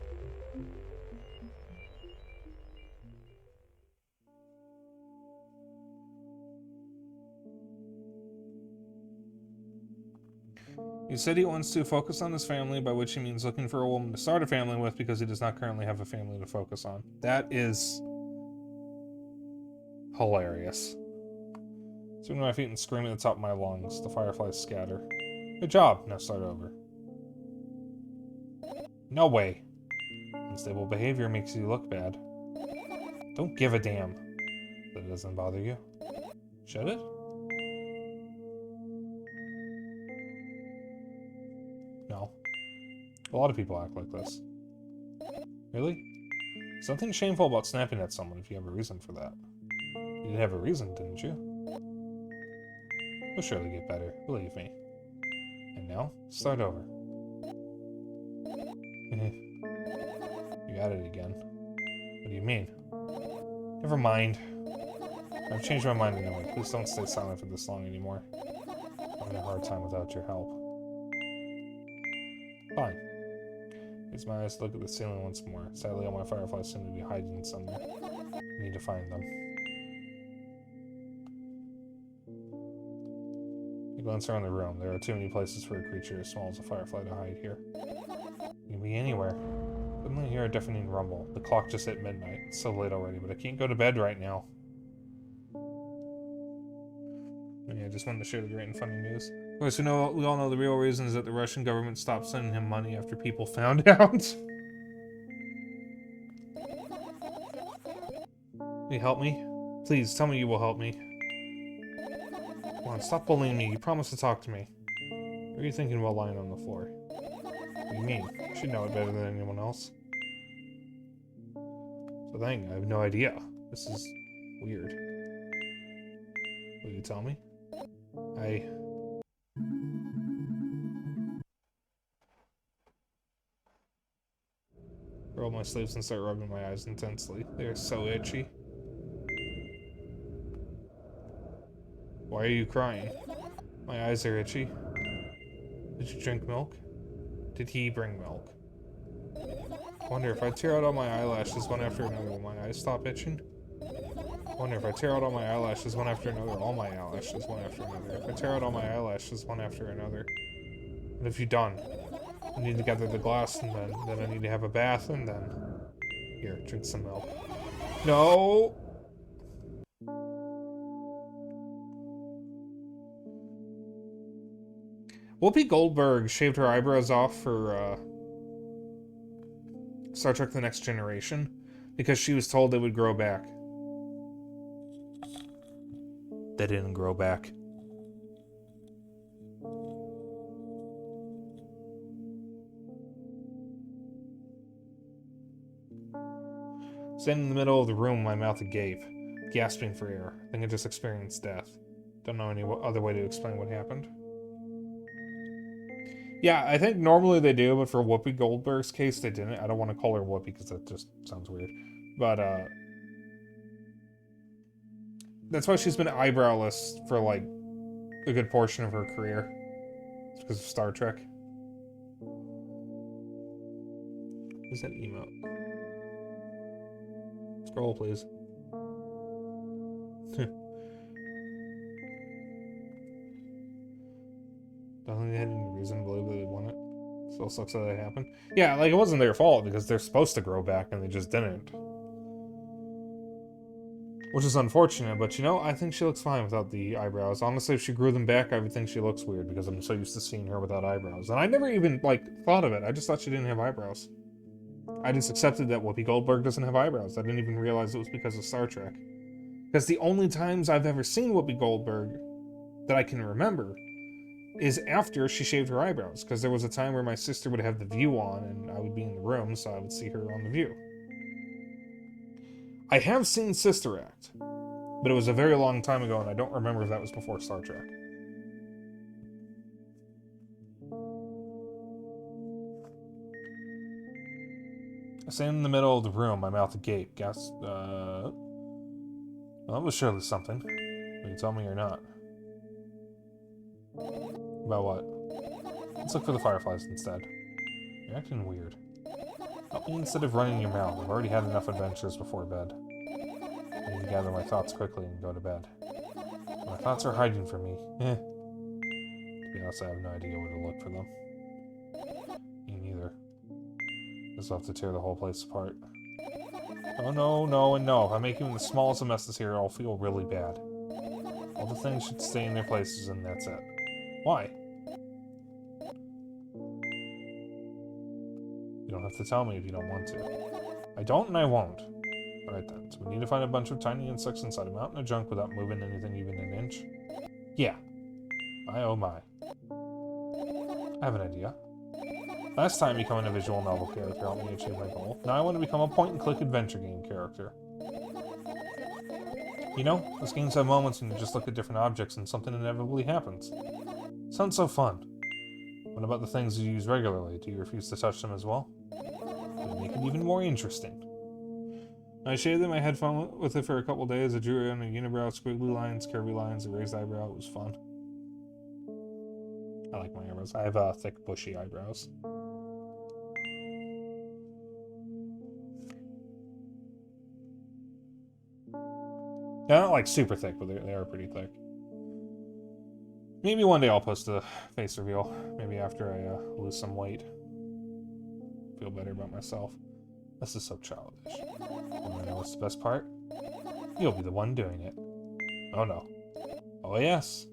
He said he wants to focus on his family, by which he means looking for a woman to start a family with because he does not currently have a family to focus on. That is hilarious. Swing to my feet and scream at the top of my lungs. The fireflies scatter. Good job. Now start over. No way. Unstable behavior makes you look bad. Don't give a damn. That doesn't bother you. Should it? No. A lot of people act like this. Really? Something shameful about snapping at someone if you have a reason for that. You did have a reason, didn't you? You'll surely get better, believe me. And now, start over. at it again. What do you mean? Never mind. I've changed my mind anyway. Please don't stay silent for this long anymore. I'm having a hard time without your help. Fine. Use my eyes to look at the ceiling once more. Sadly, all my fireflies seem to be hiding somewhere. I need to find them. You glance around the room. There are too many places for a creature as small as a firefly to hide here. You can be anywhere. Suddenly I hear a deafening rumble. The clock just hit midnight. It's so late already, but I can't go to bed right now. Yeah, I just wanted to share the great and funny news. Of course, we all know the real reason is that the Russian government stopped sending him money after people found out. Will you help me? Please, tell me you will help me. Come on, stop bullying me. You promised to talk to me. What are you thinking while lying on the floor? What do you mean? You should know it better than anyone else. So dang, I have no idea. This is weird. Will you tell me? I roll my sleeves and start rubbing my eyes intensely. They are so itchy. Why are you crying? My eyes are itchy. Did you drink milk? Did he bring milk? I wonder if I tear out all my eyelashes one after another, will my eyes stop itching? I wonder if I tear out all my eyelashes one after another, all my eyelashes one after another. If I tear out all my eyelashes one after another. What have you done? I need to gather the glass, and then I need to have a bath, and then... Here, drink some milk. No! Whoopi Goldberg shaved her eyebrows off for, Star Trek The Next Generation because she was told they would grow back. They didn't grow back. Standing in the middle of the room, my mouth agape, gasping for air. I think I just experienced death. Don't know any other way to explain what happened. Yeah, I think normally they do, but for Whoopi Goldberg's case, they didn't. I don't want to call her Whoopi because that just sounds weird. But, that's why she's been eyebrowless for, like, a good portion of her career. It's because of Star Trek. What's that emote? Scroll, please. Don't think they had any reason to believe that they'd won it. Still sucks that that happened. Yeah, like, it wasn't their fault because they're supposed to grow back and they just didn't. Which is unfortunate, but you know, I think she looks fine without the eyebrows. Honestly, if she grew them back, I would think she looks weird because I'm so used to seeing her without eyebrows. And I never even, like, thought of it. I just thought she didn't have eyebrows. I just accepted that Whoopi Goldberg doesn't have eyebrows. I didn't even realize it was because of Star Trek. Because the only times I've ever seen Whoopi Goldberg that I can remember is after she shaved her eyebrows. Because there was a time where my sister would have The View on and I would be in the room, so I would see her on The View. I have seen Sister Act, but it was a very long time ago and I don't remember if that was before Star Trek. I stand in the middle of the room, my mouth agape. Well, that was surely something. Will you tell me or not? About what? Let's look for the fireflies instead. You're acting weird. Help me instead of running your mouth. I've already had enough adventures before bed. I need to gather my thoughts quickly and go to bed. My thoughts are hiding from me. To be honest, I have no idea where to look for them. Me neither. Guess I'll have to tear the whole place apart. Oh no, no, and no. If I make even the smallest of messes here, I'll feel really bad. All the things should stay in their places and that's it. Why? You don't have to tell me if you don't want to. I don't and I won't. Alright then, so we need to find a bunch of tiny insects inside a mountain of junk without moving anything even an inch. Yeah. My oh my. I have an idea. Last time becoming a visual novel character helped me achieve my goal. Now I want to become a point-and-click adventure game character. You know, those games have moments when you just look at different objects and something inevitably happens. Sounds so fun. What about the things you use regularly? Do you refuse to touch them as well? It'll make it even more interesting. I shaved them. I had fun with it for a couple days. I drew on a unibrow, squiggly lines, curvy lines, a raised eyebrow. It was fun. I like my eyebrows. I have thick, bushy eyebrows. They're not like super thick, but they are pretty thick. Maybe one day I'll post a face reveal. Maybe after I lose some weight. Feel better about myself. This is so childish. And I know what's the best part? You'll be the one doing it. Oh no. Oh yes.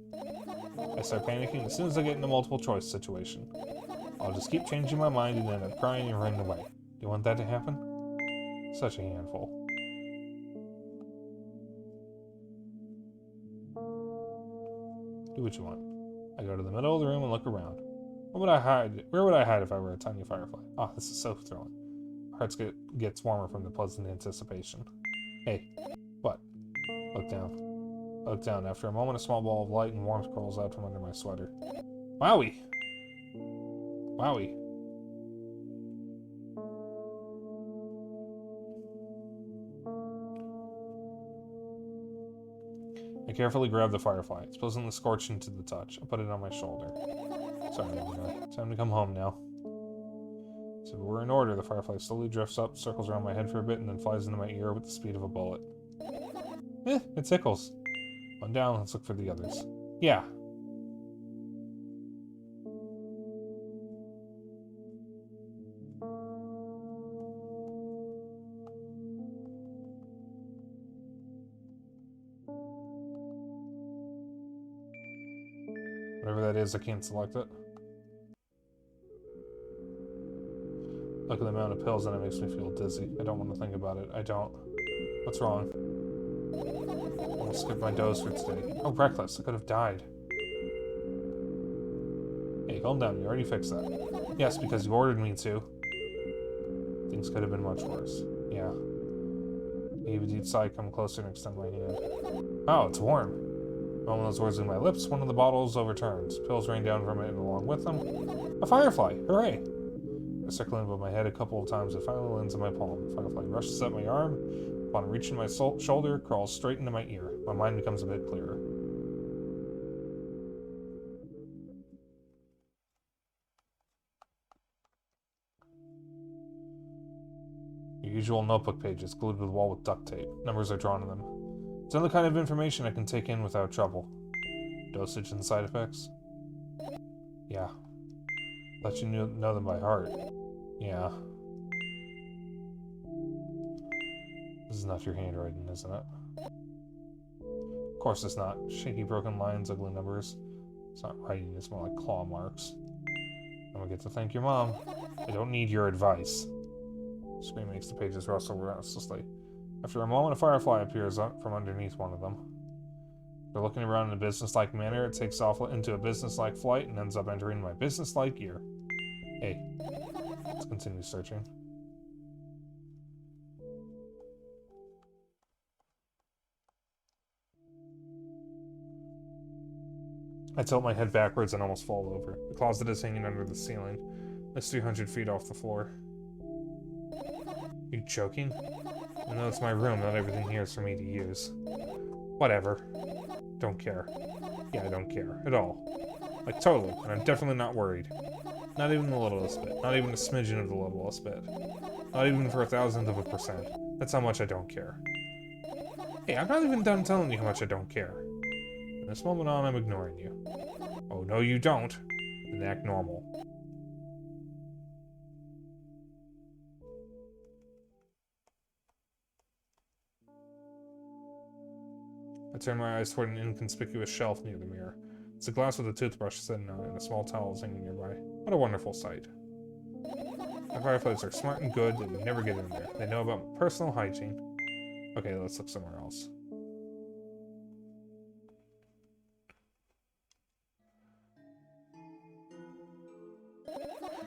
I start panicking as soon as I get in a multiple choice situation. I'll just keep changing my mind and end up crying and running away. Do you want that to happen? Such a handful. Do what you want. I go to the middle of the room and look around. Where would I hide? Where would I hide if I were a tiny firefly? Oh, this is so thrilling. Hearts gets warmer from the pleasant anticipation. Hey, what? Look down. Look down. After a moment, a small ball of light and warmth crawls out from under my sweater. Wowie! Wowie. I carefully grab the firefly. It's pleasantly scorching to the touch. I put it on my shoulder. Sorry, time to come home now. So we're in order. The firefly slowly drifts up, circles around my head for a bit, and then flies into my ear with the speed of a bullet. It tickles. One down, let's look for the others. Yeah. Whatever that is, I can't select it. Look at the amount of pills and it makes me feel dizzy. I don't want to think about it. I don't. What's wrong? I almost skipped my dose for today. Oh, reckless. I could have died. Hey, calm down. You already fixed that. Yes, because you ordered me to. Things could have been much worse. Yeah. I gave a deep sigh, come closer and extend my hand. Oh, it's warm. The moment those words in my lips, one of the bottles overturns. Pills rain down from it and along with them. A firefly! Hooray! I circle above my head a couple of times. It finally lands in my palm. The firefly rushes up my arm. Upon reaching my shoulder, crawls straight into my ear. My mind becomes a bit clearer. Your usual notebook pages, glued to the wall with duct tape. Numbers are drawn on them. It's the only kind of information I can take in without trouble. Dosage and side effects? Yeah. Let you know them by heart. Yeah. This is not your handwriting, isn't it? Of course it's not. Shaky broken lines, ugly numbers. It's not writing, it's more like claw marks. I'm gonna get to thank your mom. I don't need your advice. Scream makes the pages rustle restlessly. After a moment, a firefly appears from underneath one of them. After looking around in a business-like manner, it takes off into a business-like flight and ends up entering my business-like ear. Hey, let's continue searching. I tilt my head backwards and almost fall over. The closet is hanging under the ceiling. It's 300 feet off the floor. You joking? I know it's my room, not everything here is for me to use. Whatever. Don't care. Yeah, I don't care. At all. Like, totally. And I'm definitely not worried. Not even the littlest bit. Not even a smidgen of the littlest bit. Not even for 1,000%. That's how much I don't care. Hey, I'm not even done telling you how much I don't care. From this moment on, I'm ignoring you. Oh, no you don't. Then act normal. I turn my eyes toward an inconspicuous shelf near the mirror. It's a glass with a toothbrush sitting on it, and a small towel is hanging nearby. What a wonderful sight. My fireflies are smart and good, they would never get in there. They know about personal hygiene. Okay, let's look somewhere else.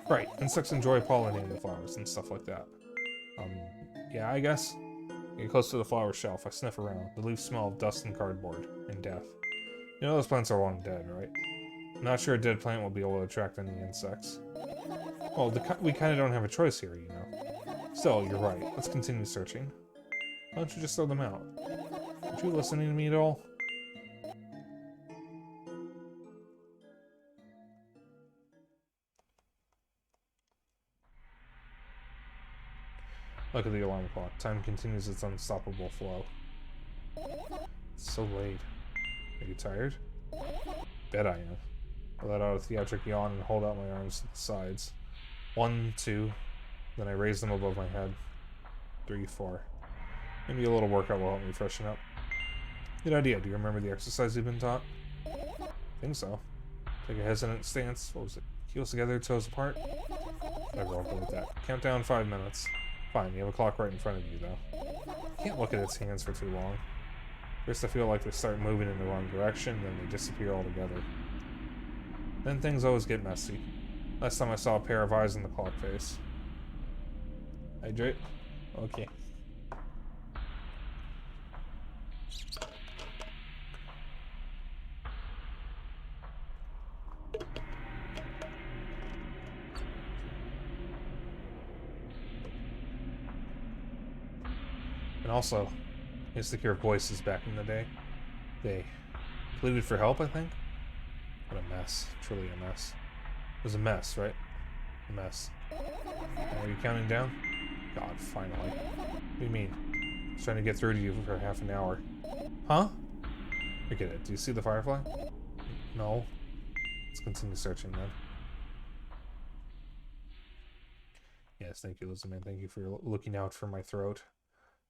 Right, insects enjoy pollinating flowers and stuff like that. Yeah, I guess. Get close to the flower shelf, I sniff around. The leaves smell of dust and cardboard, and death. You know those plants are long dead, right? I'm not sure a dead plant will be able to attract any insects. Well, we kind of don't have a choice here, you know. Still, you're right. Let's continue searching. Why don't you just throw them out? Aren't you listening to me at all? Look at the alarm clock. Time continues its unstoppable flow. It's so late. Are you tired? Bet I am. I let out a theatric yawn and hold out my arms to the sides. 1, 2, then I raise them above my head. 3, 4. Maybe a little workout will help me freshen up. Good idea. Do you remember the exercise you've been taught? I think so. Take a hesitant stance. What was it? Heels together, toes apart? Whatever, I'll go with that. Count down 5 minutes. Fine, you have a clock right in front of you, though. Can't look at its hands for too long. First I feel like they start moving in the wrong direction, then they disappear altogether. Then things always get messy. Last time I saw a pair of eyes in the clock face. Hydrate? Okay. And also, I used to hear voices back in the day. They pleaded for help, I think? What a mess. Truly a mess. It was a mess, right? A mess. Are you counting down? God, finally. What do you mean? I was trying to get through to you for half an hour. Huh? Forget it. Do you see the firefly? No. Let's continue searching then. Yes, thank you, Elizabeth. Thank you for looking out for my throat.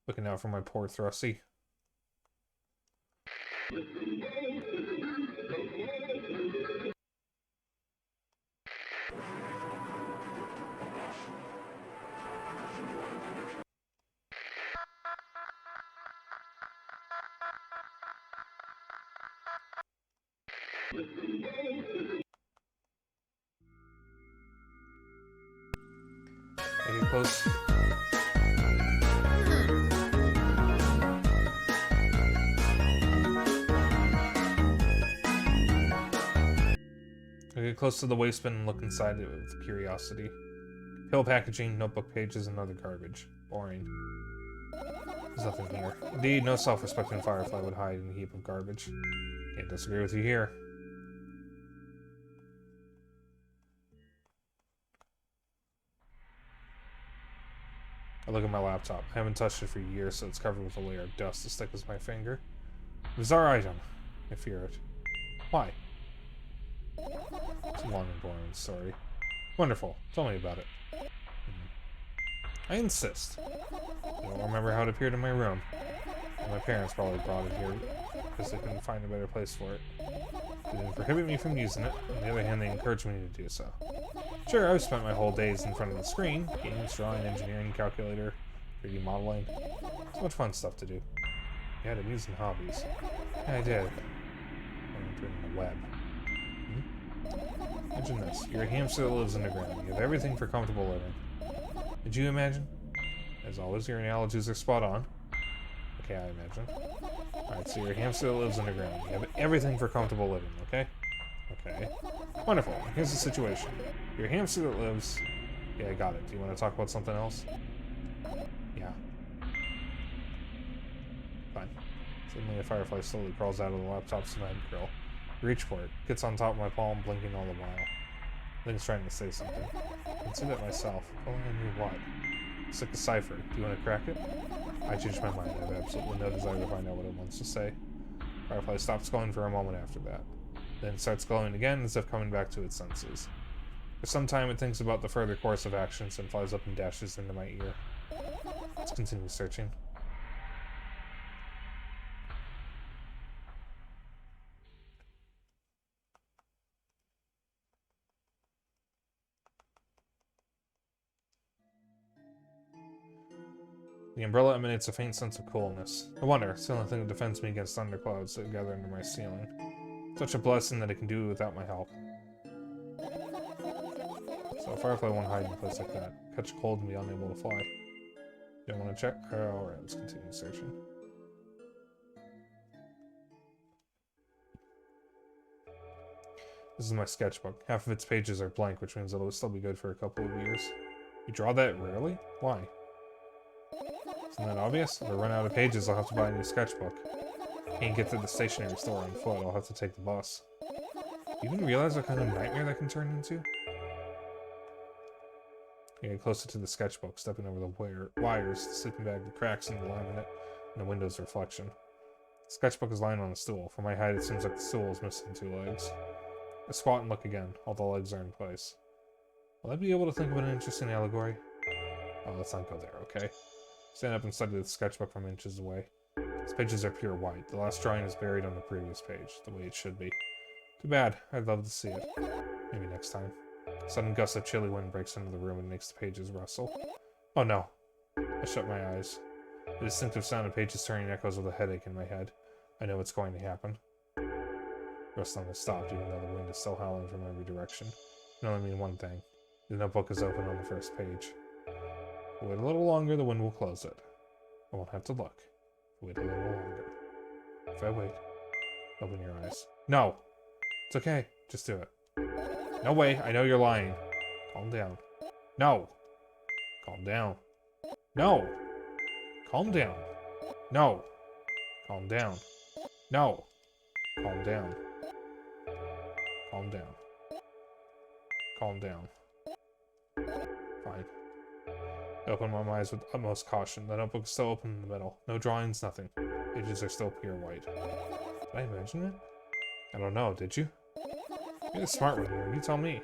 Looking out for my poor thrusty. Are you close? I get close to the waste bin and look inside it with curiosity. Pill packaging, notebook pages, and other garbage. Boring. There's nothing here. Indeed, no self-respecting firefly would hide in a heap of garbage. Can't disagree with you here. I look at my laptop. I haven't touched it for years, so it's covered with a layer of dust as thick as my finger. Bizarre item. I fear it. Why? It's a long and boring story. Wonderful. Tell me about it. I insist. I don't remember how it appeared in my room. My parents probably brought it here because they couldn't find a better place for it. They didn't prohibit me from using it. On the other hand, they encouraged me to do so. Sure, I've spent my whole days in front of the screen. Games, drawing, engineering, calculator, 3D modeling. So much fun stuff to do. You had amusing hobbies. Yeah, I did. I'm entering the web. Imagine this. You're a hamster that lives underground. You have everything for comfortable living. Did you imagine? As always, your analogies are spot on. Okay, I imagine. Alright, so you're a hamster that lives underground. You have everything for comfortable living, okay? Okay. Wonderful. Here's the situation. You're a hamster that lives... Yeah, I got it. Do you want to talk about something else? Yeah. Fine. Suddenly a firefly slowly crawls out of the laptop's vent grill. Reach for it. Gets on top of my palm, blinking all the while. I think it's trying to say something. I can see that myself. Oh, I knew what. It's like a cipher. Do you want to crack it? I changed my mind. I have absolutely no desire to find out what it wants to say. Firefly stops glowing for a moment after that. Then starts glowing again as if coming back to its senses. For some time it thinks about the further course of actions and flies up and dashes into my ear. Let's continue searching. The umbrella emanates a faint sense of coolness. I wonder, it's the only thing that defends me against thunderclouds that gather under my ceiling. Such a blessing that it can do it without my help. So a firefly won't hide in a place like that. Catch a cold and be unable to fly. You don't want to check? Alright, let's continue searching. This is my sketchbook. Half of its pages are blank, which means it'll still be good for a couple of years. You draw that rarely? Why? Isn't that obvious? If I run out of pages, I'll have to buy a new sketchbook. Can't get to the stationery store on foot, I'll have to take the bus. Do you even realize what kind of nightmare that can turn into? I get closer to the sketchbook, stepping over the wires, the sleeping bag, the cracks in the laminate, and the window's reflection. The sketchbook is lying on a stool. For my height, it seems like the stool is missing 2 legs. I squat and look again. All the legs are in place. Will I be able to think of an interesting allegory? Oh, let's not go there, okay? Stand up and study the sketchbook from inches away. Its pages are pure white. The last drawing is buried on the previous page, the way it should be. Too bad. I'd love to see it. Maybe next time. A sudden gust of chilly wind breaks into the room and makes the pages rustle. Oh no. I shut my eyes. The distinctive sound of pages turning echoes with a headache in my head. I know what's going to happen. Rustling has stopped, even though the wind is still howling from every direction. It can only mean one thing. The notebook is open on the first page. If I wait a little longer, the wind will close it. I won't have to look. Wait a little longer. If I wait, open your eyes. No! It's okay. Just do it. No way, I know you're lying. Calm down. No! Calm down. No! Calm down. No! Calm down. No! Calm down. Calm down. Calm down. Fine. I open my eyes with utmost caution. The notebook is still open in the middle. No drawings, nothing. Pages are still pure white. Did I imagine it? I don't know, did you? You're the smart one here. You tell me.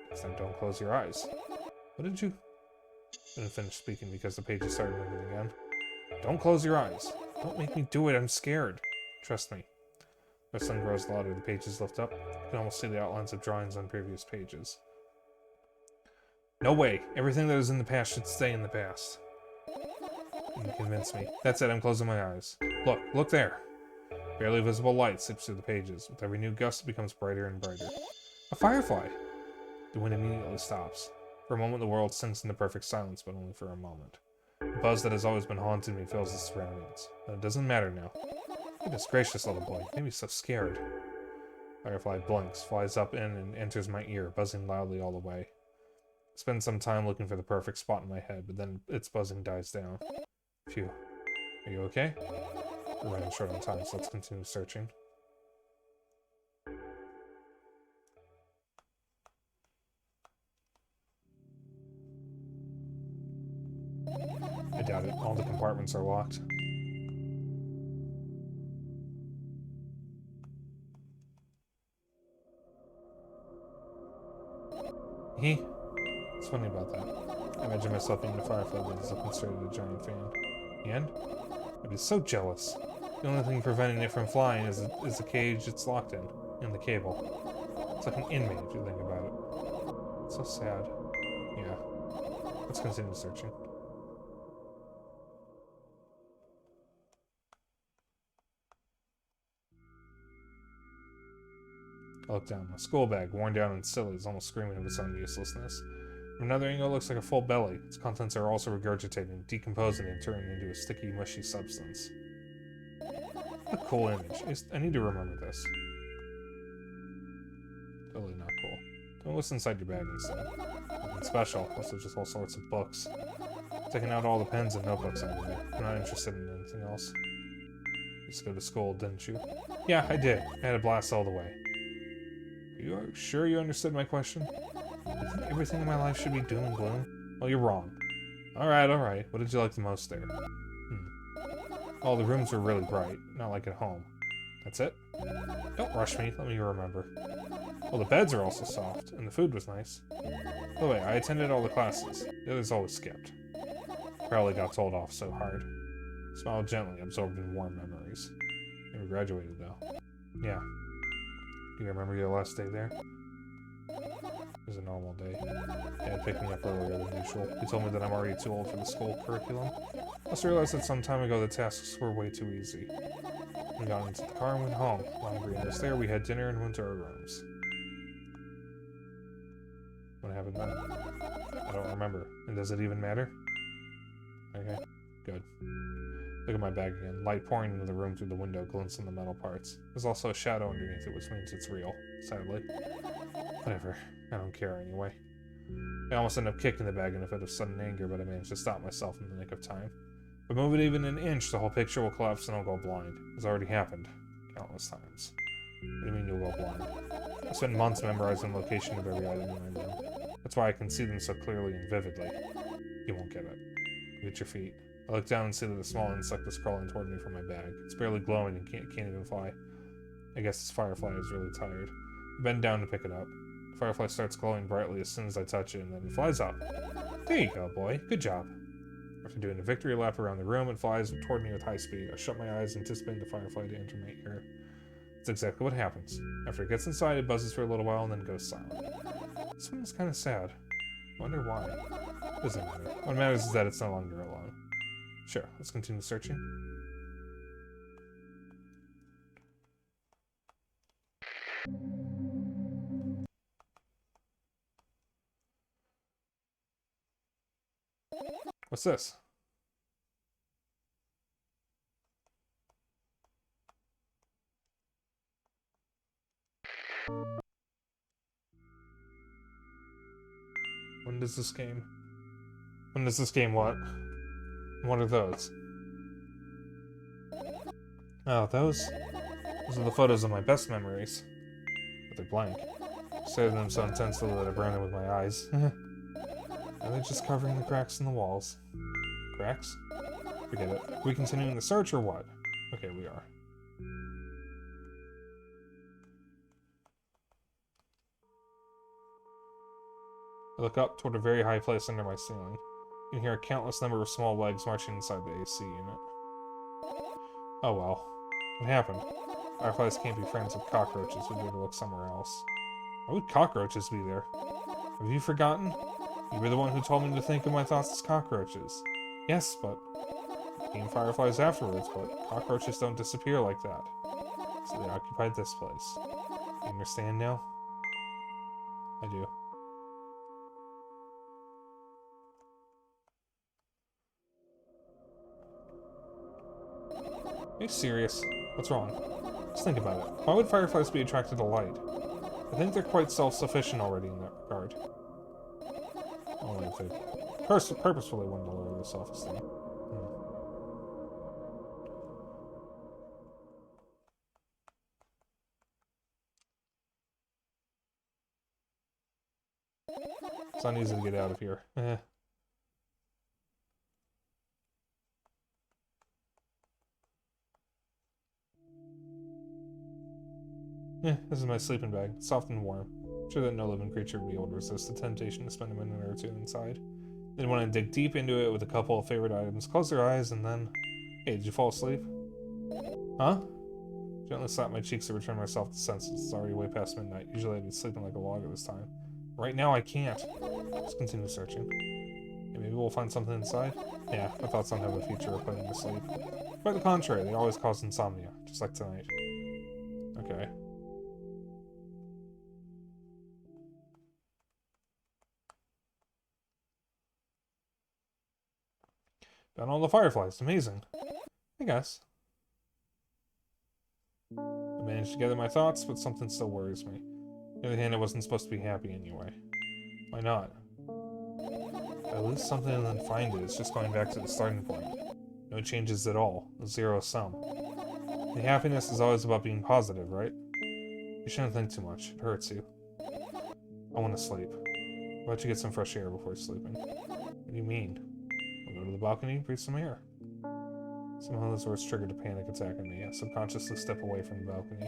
Next time, don't close your eyes. What did you... I didn't finish speaking because the pages started moving again. Don't close your eyes. Don't make me do it. I'm scared. Trust me. The sun grows louder. The pages lift up. You can almost see the outlines of drawings on previous pages. No way. Everything that was in the past should stay in the past. You convinced me. That's it. I'm closing my eyes. Look. Look there. Barely visible light sips through the pages. With every new gust, it becomes brighter and brighter. A firefly! The wind immediately stops. For a moment, the world sinks into perfect silence, but only for a moment. The buzz that has always been haunting me fills the surroundings. But it doesn't matter now. Goodness gracious, little boy. Made me so scared. Firefly blinks, flies up in, and enters my ear, buzzing loudly all the way. I spend some time looking for the perfect spot in my head, but then its buzzing dies down. Phew. Are you okay? We're running short on time, so let's continue searching. I doubt it. All the compartments are locked. What's funny about that? I imagine myself being a firefly that is up and straight at a giant fan. And? I'd be so jealous. The only thing preventing it from flying is the cage it's locked in, and the cable. It's like an inmate if you think about it. It's so sad. Yeah. Let's continue searching. I look down. My school bag, worn down and silly, is almost screaming of its own uselessness. From another angle, it looks like a full belly. Its contents are also regurgitating, decomposing, and turning into a sticky, mushy substance. What a cool image. I need to remember this. Totally not cool. Don't what's inside your bag instead. Nothing special. Also just all sorts of books. Taking out all the pens and notebooks out of there. I'm not interested in anything else. You used to go to school, didn't you? Yeah, I did. I had a blast all the way. Are you sure you understood my question? You think everything in my life should be doom and gloom? Well, you're wrong. Alright. What did you like the most there? Oh, the rooms were really bright. Not like at home. That's it? Don't rush me. Let me remember. Well, the beds are also soft, and the food was nice. By the way, I attended all the classes. The others always skipped. Rarely got told off so hard. Smiled gently, absorbed in warm memories. Never graduated, though. Yeah. Do you remember your last day there? It was a normal day. Dad picked me up earlier than usual. He told me that I'm already too old for the school curriculum. I also realized that some time ago the tasks were way too easy. We got into the car and went home. Laundry and was there. We had dinner and went to our rooms. What happened then? I don't remember. And does it even matter? Okay, good. Look at my bag again. Light pouring into the room through the window glints on the metal parts. There's also a shadow underneath it, which means it's real, sadly. Whatever. I don't care anyway. I almost ended up kicking the bag in a fit of sudden anger, but I managed to stop myself in the nick of time. But move it even an inch, the whole picture will collapse and I'll go blind. It's already happened. Countless times. What do you mean you'll go blind? I spent months memorizing the location of every item in my room. That's why I can see them so clearly and vividly. You won't get it. Get your feet. I look down and see that a small insect is crawling toward me from my bag. It's barely glowing and can't even fly. I guess this firefly is really tired. I bend down to pick it up. The firefly starts glowing brightly as soon as I touch it, and then it flies up. There you go, boy. Good job. After doing a victory lap around the room, it flies toward me with high speed. I shut my eyes, anticipating the firefly to enter my ear. That's exactly what happens. After it gets inside, it buzzes for a little while and then goes silent. This one is kind of sad. I wonder why. Doesn't matter. What matters is that it's no longer alone. Sure, let's continue searching. What's this? When does this game... When does this game what? What are those? Oh, those are the photos of my best memories. But they're blank. I stare at them so intensely that I burn them with my eyes. Are they just covering the cracks in the walls? Cracks? Forget it. Are we continuing the search or what? Okay, we are. I look up toward a very high place under my ceiling. You can hear a countless number of small legs marching inside the AC unit. Oh well. What happened? Fireflies can't be friends with cockroaches. We need to look somewhere else. Why would cockroaches be there? Have you forgotten? You were the one who told me to think of my thoughts as cockroaches. Yes, but... Became fireflies afterwards, but cockroaches don't disappear like that. So they occupied this place. You understand now? I do. Are you serious? What's wrong? Just think about it. Why would fireflies be attracted to light? I think they're quite self-sufficient already in that regard. Only if they purposefully wanted to lower their self-esteem. It's not easy to get out of here. This is my sleeping bag. It's soft and warm. I'm sure that no living creature would be able to resist the temptation to spend a minute or two inside. Then want to dig deep into it with a couple of favorite items, close their eyes, and then... Hey, did you fall asleep? Huh? Gently slap my cheeks to return myself to senses. It's already way past midnight. Usually I'd be sleeping like a log at this time. Right now I can't. Let's continue searching. Hey, maybe we'll find something inside? Yeah, my thoughts don't have a future of putting me to sleep. Quite the contrary, they always cause insomnia, just like tonight. Okay. Found all the fireflies. Amazing. I guess. I managed to gather my thoughts, but something still worries me. On the other hand, I wasn't supposed to be happy anyway. Why not? If I lose something and then find it, it's just going back to the starting point. No changes at all. A zero sum. The happiness is always about being positive, right? You shouldn't think too much. It hurts you. I want to sleep. Why don't you get some fresh air before sleeping? What do you mean? I'll go to the balcony and breathe some air. Somehow those words triggered a panic attack in me. I subconsciously step away from the balcony.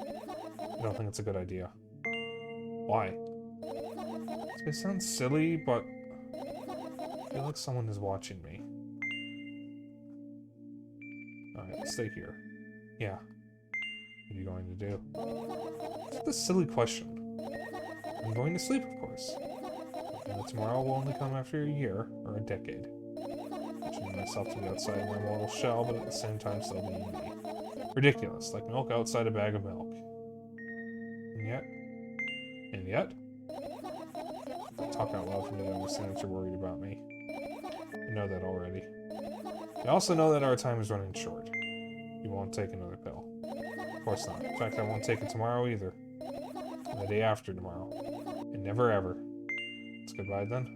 I don't think it's a good idea. Why? This may sound silly, but I feel like someone is watching me. Alright, stay here. Yeah. What are you going to do? It's a silly question. I'm going to sleep, of course. And tomorrow will only come after a year, or a decade. Imagining myself to be outside my mortal shell, but at the same time still being me. Ridiculous, like milk outside a bag of milk. And yet? Don't talk out loud for me to understand that you're worried about me. I know that already. I also know that our time is running short. You won't take another pill. Of course not. In fact, I won't take it tomorrow either. And the day after tomorrow. And never ever. It's goodbye then?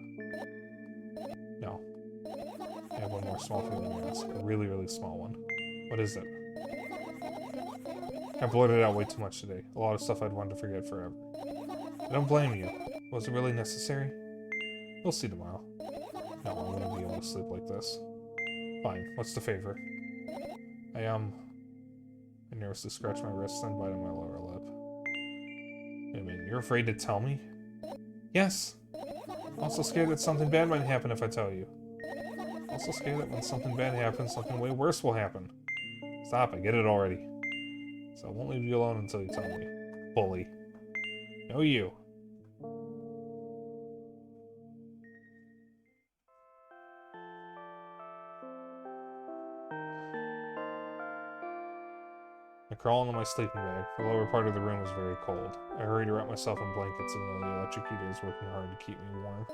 No. I have one more small favor to ask. A really, really small one. What is it? I blurted out way too much today. A lot of stuff I'd want to forget forever. I don't blame you. Was it really necessary? We'll see tomorrow. No, I wouldn't be able to sleep like this. Fine. What's the favor? I nervously scratched my wrist and bite on my lower lip. Wait a minute, you're afraid to tell me? Yes. Also scared that something bad might happen if I tell you. Also scared that when something bad happens, something way worse will happen. Stop, I get it already. So I won't leave you alone until you tell me. Bully. No, you. I crawl into my sleeping bag. The lower part of the room was very cold. I hurry to wrap myself in blankets, even though the electric heater is working hard to keep me warm.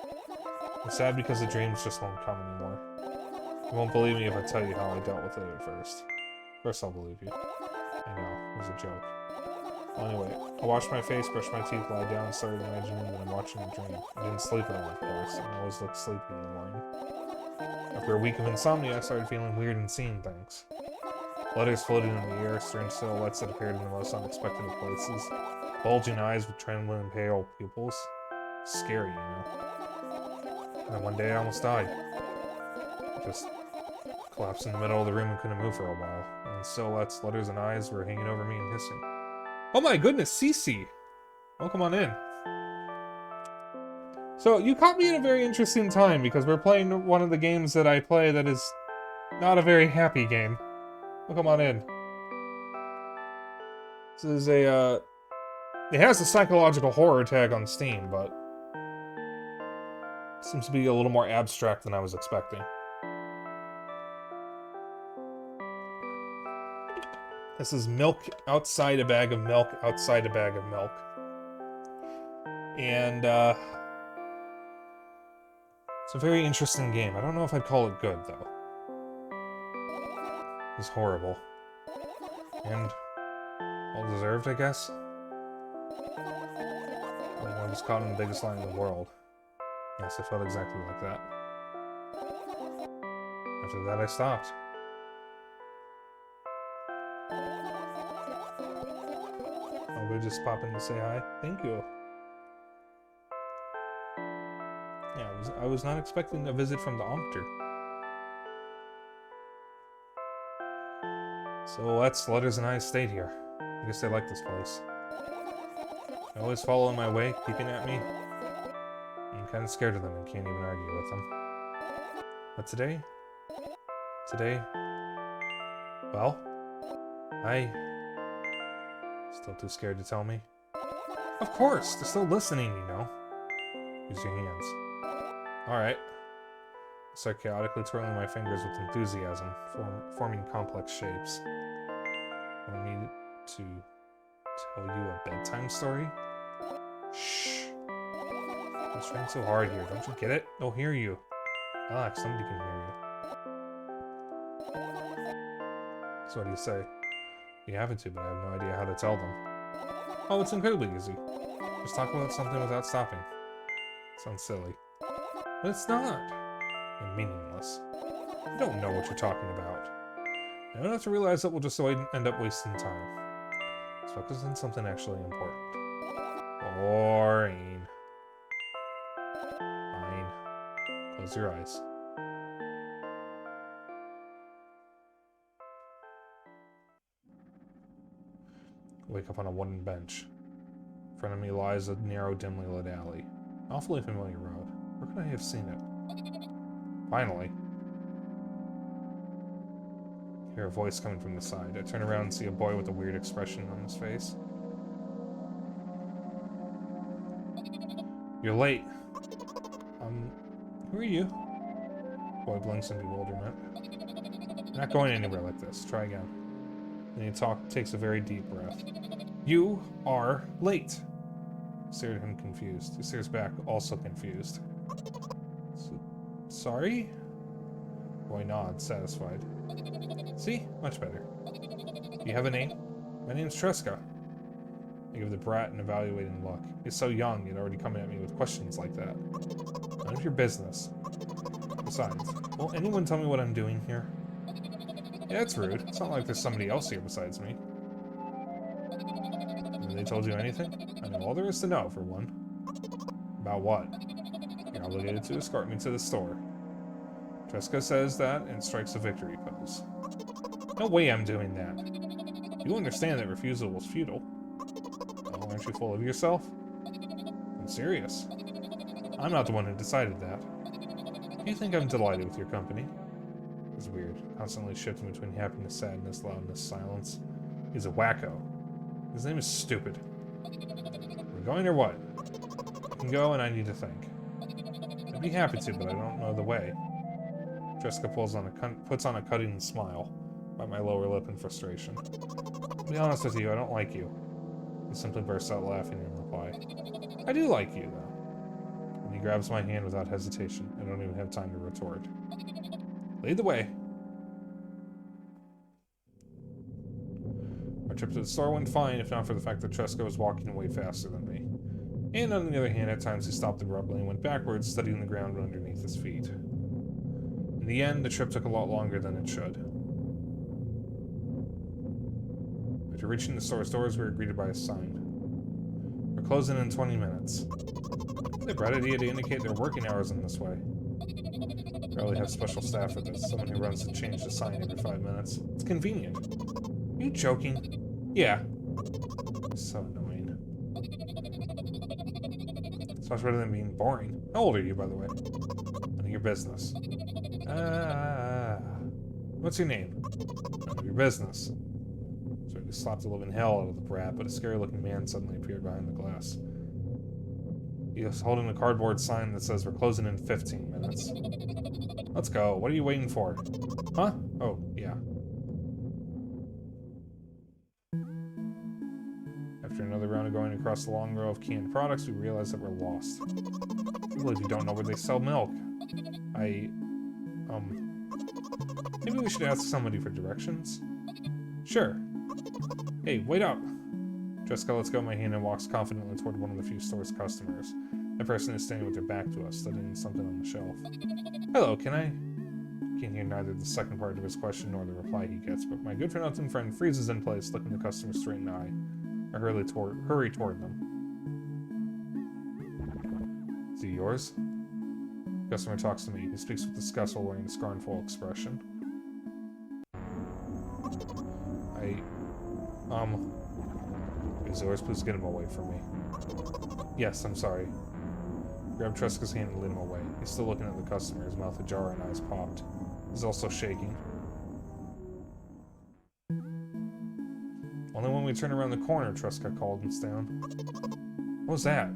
I'm sad because the dreams just won't come anymore. You won't believe me if I tell you how I dealt with it at first. Of course I'll believe you. I know, it was a joke. Well, anyway, I washed my face, brushed my teeth, lied down, and started imagining that I'm watching a dream. I didn't sleep at all, of course, and I always looked sleepy in the morning. After a week of insomnia, I started feeling weird and seeing things. Letters floated in the air, strange silhouettes that appeared in the most unexpected of places. Bulging eyes with trembling and pale pupils. Scary, you know. And then one day I almost died. I just collapsed in the middle of the room and couldn't move for a while. And silhouettes, letters, and eyes were hanging over me and hissing. Oh my goodness, Cece! Welcome on in. So, you caught me at a very interesting time, because we're playing one of the games that I play that is not a very happy game. Welcome on in. This is a, it has a psychological horror tag on Steam, but it seems to be a little more abstract than I was expecting. This is milk outside a bag of milk outside a bag of milk. And, it's a very interesting game. I don't know if I'd call it good, though. It's horrible. And well-deserved, I guess? I was caught in the biggest lie in the world. Yes, I felt exactly like that. After that, I stopped. Oh, we just pop in to say hi? Thank you. Yeah, I was not expecting a visit from the Ompter. So that's Letters and I stayed here. I guess they like this place. They always follow in my way, peeking at me. I'm kind of scared of them and can't even argue with them. But today, well, still too scared to tell me? Of course, they're still listening, you know. Use your hands. Alright. I start chaotically twirling my fingers with enthusiasm, forming complex shapes. Want me to tell you a bedtime story? Shh. I'm trying so hard here. Don't you get it? They'll hear you. Relax, somebody can hear you. So what do you say? You have it to, but I have no idea how to tell them. Oh, it's incredibly easy. Just talk about something without stopping. Sounds silly. But it's not. And meaningless. You don't know what you're talking about. I don't have to realize that we'll just end up wasting time. Let's focus on something actually important. Boring. Fine. Close your eyes. Wake up on a wooden bench. In front of me lies a narrow, dimly lit alley. An awfully familiar road. Where could I have seen it? Finally. I hear a voice coming from the side. I turn around and see a boy with a weird expression on his face. You're late. Who are you? The boy blinks in bewilderment. You're not going anywhere like this. Try again. Then he takes a very deep breath. You are late. I stare at him confused. He stares back, also confused. Sorry? Boy nods, satisfied. See? Much better. Do you have a name? My name's Tresca. I give the brat an evaluating look. He's so young, he'd already come at me with questions like that. None of your business. Besides, will anyone tell me what I'm doing here? Yeah, it's rude. It's not like there's somebody else here besides me. Have they told you anything? I know all there is to know, for one. About what? You're obligated to escort me to the store. Jessica says that and strikes a victory pose. No way I'm doing that. You understand that refusal was futile. Oh, aren't you full of yourself? I'm serious. I'm not the one who decided that. You think I'm delighted with your company? It's weird, constantly shifting between happiness, sadness, loudness, silence. He's a wacko. His name is stupid. We're going or what? I can go and I need to think. I'd be happy to, but I don't know the way. Jessica puts on a cutting smile, by my lower lip in frustration. To be honest with you, I don't like you. He simply bursts out laughing in reply. I do like you, though. And he grabs my hand without hesitation. I don't even have time to retort. Lead the way. Our trip to the store went fine, if not for the fact that Tresca was walking away faster than me. And on the other hand, at times he stopped abruptly and went backwards, studying the ground underneath his feet. In the end, the trip took a lot longer than it should. After reaching the store's doors, we were greeted by a sign. We're closing in 20 minutes. They brought idea to indicate their working hours in this way. Rarely have special staff for this, someone who runs to change the sign every 5 minutes. It's convenient. Are you joking? Yeah. So annoying. It's much better than being boring. How old are you, by the way? None of your business. What's your name? None of your business. So he slapped the living hell out of the brat, but a scary-looking man suddenly appeared behind the glass. He was holding a cardboard sign that says we're closing in 15 minutes. Let's go. What are you waiting for? Huh? Oh, yeah. After another round of going across the long row of canned products, we realized that we're lost. I believe you don't know where they sell milk. Maybe we should ask somebody for directions? Sure. Hey, wait up! Jessica lets go of my hand and walks confidently toward one of the few store's customers. That person is standing with their back to us, studying something on the shelf. Hello, can I can't hear neither the second part of his question nor the reply he gets, but my good-for-nothing friend freezes in place, looking the customer straight in the eye. I hurry toward them. Is he yours? The customer talks to me. He speaks with disgust while wearing a scornful expression. Is yours? Please get him away from me. Yes, I'm sorry. Grab Tresca's hand and lead him away. He's still looking at the customer, his mouth ajar and eyes popped. He's also shaking. Only when we turn around the corner, Tresca called us down. What was that?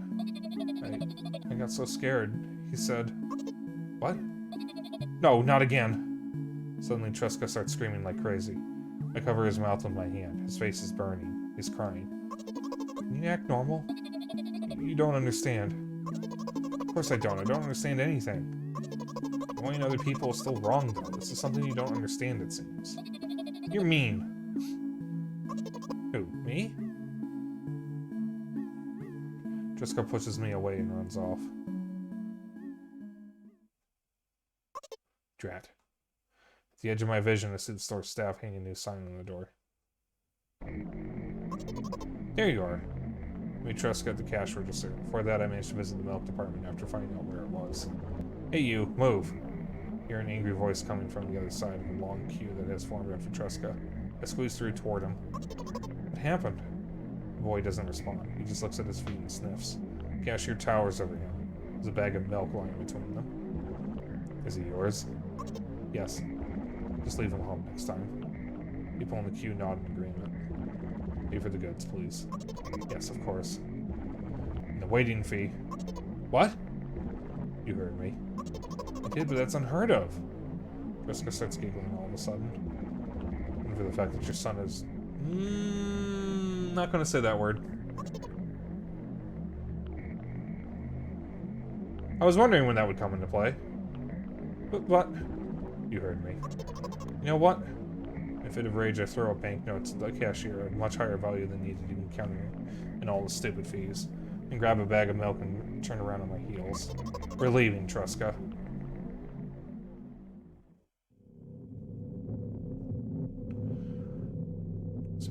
I got so scared. He said, what? No, not again. Suddenly, Tresca starts screaming like crazy. I cover his mouth with my hand. His face is burning. He's crying. Can you act normal? You don't understand. Of course I don't. I don't understand anything. Annoying other people is still wrong, though. This is something you don't understand, it seems. You're mean. Who, me? Jessica pushes me away and runs off. Drat. At the edge of my vision, I see the store staff hanging a new sign on the door. There you are. We Tresca at the cash register. Before that, I managed to visit the milk department after finding out where it was. Hey you, move! I hear an angry voice coming from the other side of the long queue that has formed after Tresca. I squeeze through toward him. What happened? The boy doesn't respond. He just looks at his feet and sniffs. The cashier towers over him. There's a bag of milk lying between them. Is it yours? Yes. Just leave him home next time. People in the queue nod in agreement. Pay for the goods, please. Yes, of course. And the waiting fee. What? You heard me. I did, but that's unheard of. Jessica starts giggling all of a sudden. And for the fact that your son is... not gonna say that word. I was wondering when that would come into play. But what? You heard me. You know what? In a fit of rage, I throw a banknote to the cashier at a much higher value than needed, even counting in all the stupid fees, and grab a bag of milk and turn around on my heels. We're leaving, Tresca.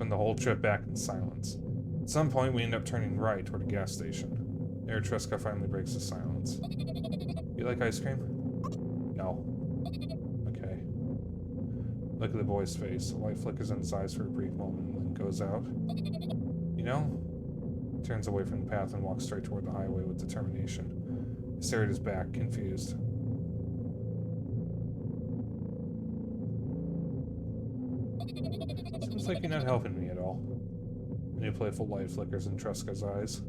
spend the whole trip back in silence. At some point, we end up turning right toward a gas station. There, Tresca finally breaks the silence. You like ice cream? No. Okay. Look at the boy's face. A light flickers in his eyes for a brief moment and then goes out. You know? He turns away from the path and walks straight toward the highway with determination. I stare at his back, confused. Seems like you're not helping me at all. A new playful light flickers in Tresca's eyes.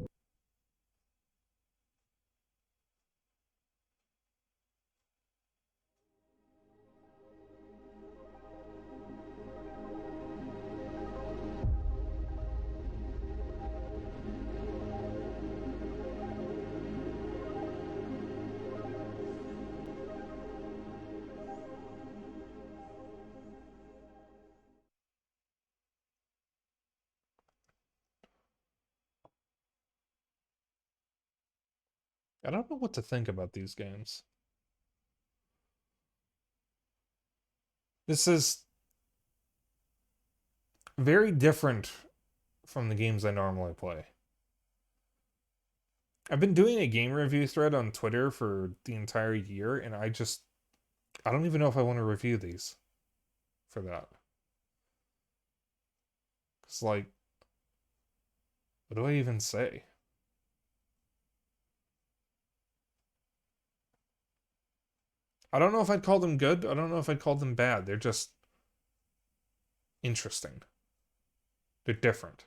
I don't know what to think about these games. This is very different from the games I normally play. I've been doing a game review thread on Twitter for the entire year, and I don't even know if I want to review these for that. It's like, what do I even say? I don't know if I'd call them good. I don't know if I'd call them bad. They're just interesting. They're different.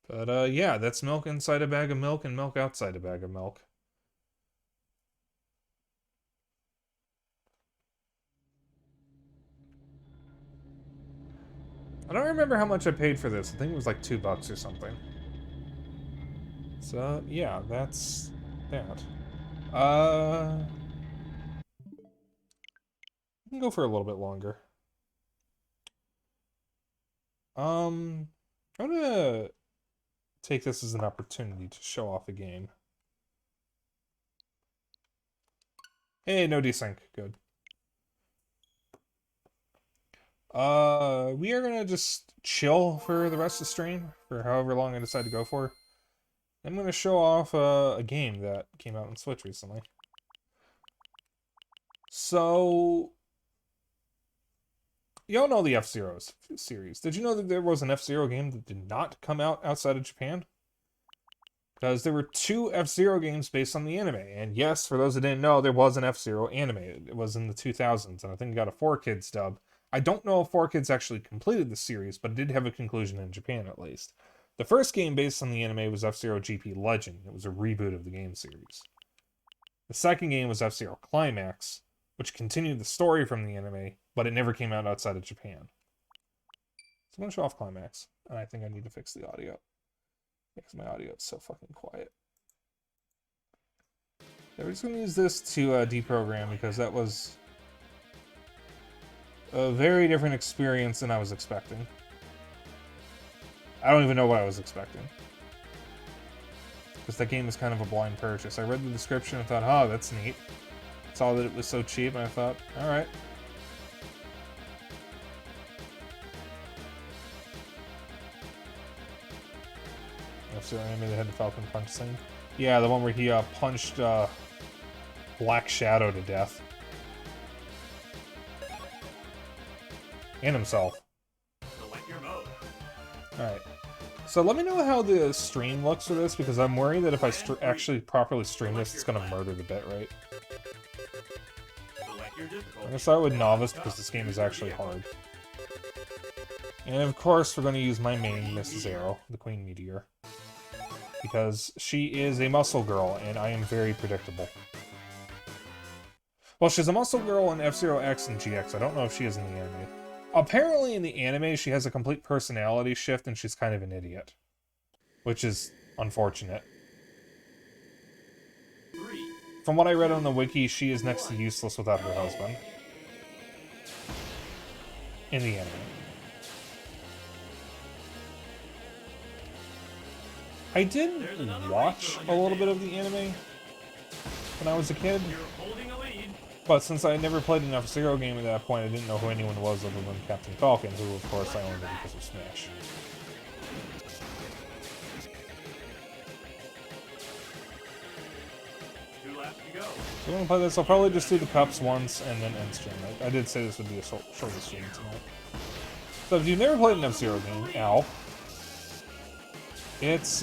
But, yeah, that's milk inside a bag of milk and milk outside a bag of milk. I don't remember how much I paid for this. I think it was like $2 or something. So, yeah, that's that. We can go for a little bit longer. I'm gonna take this as an opportunity to show off a game. Hey, no desync. Good. We are gonna just chill for the rest of the stream, for however long I decide to go for. I'm gonna show off a game that came out on Switch recently. So, y'all know the F-Zero series. Did you know that there was an F-Zero game that did not come out outside of Japan? Because there were 2 F-Zero games based on the anime. And yes, for those that didn't know, there was an F-Zero anime. It was in the 2000s, and I think it got a 4Kids dub. I don't know if 4Kids actually completed the series, but it did have a conclusion in Japan at least. The first game based on the anime was F-Zero GP Legend. It was a reboot of the game series. The second game was F-Zero Climax, which continued the story from the anime, but it never came out outside of Japan. So I'm going to show off Climax, and I think I need to fix the audio. Because my audio is so fucking quiet. Yeah, we're just going to use this to deprogram, because that was a very different experience than I was expecting. I don't even know what I was expecting. Because that game is kind of a blind purchase. I read the description and thought, oh, that's neat. Saw that it was so cheap, and I thought, alright. That's the anime that had the Falcon Punch scene. Yeah, the one where he punched Black Shadow to death. And himself. Alright. So let me know how the stream looks for this, because I'm worried that if I actually properly stream this, it's going to murder the bitrate. I'm going to start with Novice, because this game is actually hard. And of course, we're going to use my main, Mrs. Arrow, the Queen Meteor. Because she is a muscle girl, and I am very predictable. Well, she's a muscle girl in F-Zero X and GX. I don't know if she is in the anime. Apparently in the anime, she has a complete personality shift, and she's kind of an idiot. Which is unfortunate. From what I read on the wiki, she is next to useless without her husband. In the anime. I did watch a little bit of the anime when I was a kid. But since I had never played an F-Zero game at that point, I didn't know who anyone was other than Captain Falcon, who, of course, I only knew because of Smash. So I'm gonna play this. I'll probably just do the cups once and then end stream. I did say this would be a shorter stream tonight. So if you've never played an F-Zero game, ow, it's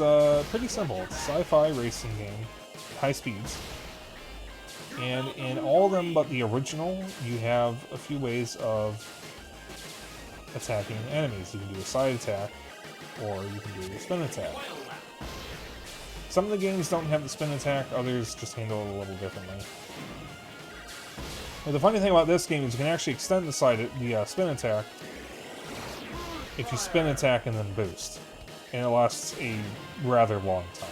pretty simple. It's a sci-fi racing game, high speeds. And in all of them but the original, you have a few ways of attacking enemies. You can do a side attack, or you can do a spin attack. Some of the games don't have the spin attack, others just handle it a little differently. But the funny thing about this game is you can actually extend the spin attack if you spin attack and then boost. And it lasts a rather long time.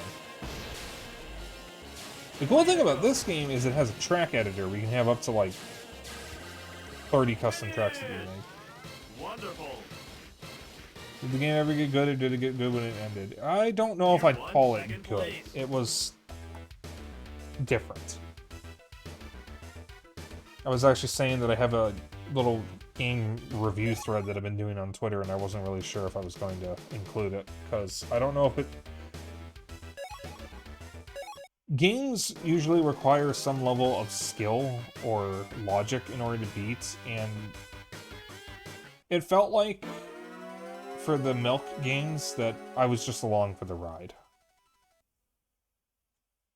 The cool thing about this game is it has a track editor where you can have up to like 30 custom tracks that you make. Wonderful. Did the game ever get good, or did it get good when it ended? I don't know if I'd call it good. It was different. I was actually saying that I have a little game review thread that I've been doing on Twitter, and I wasn't really sure if I was going to include it, because I don't know if it... Games usually require some level of skill or logic in order to beat, and it felt like, for the Milk games, that I was just along for the ride.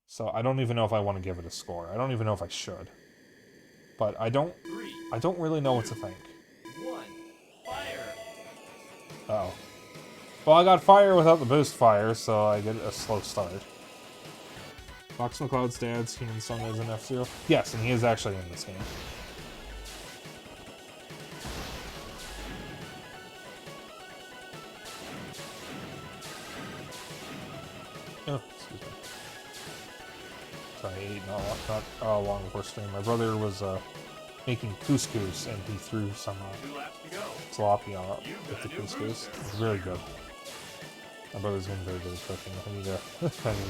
So I don't even know if I want to give it a score. I don't even know if I should. But I don't really know what to think. Uh-oh. Well, I got fire without the boost fire, so I get a slow start. Fox McCloud's dad's human son is in F-Zero. Yes, and he is actually in this game. Oh, excuse me. Sorry, I ate not long before stream. My brother was making couscous, and he threw some tilapia out with the couscous. It was really good. My brother's been very good at cooking. I need to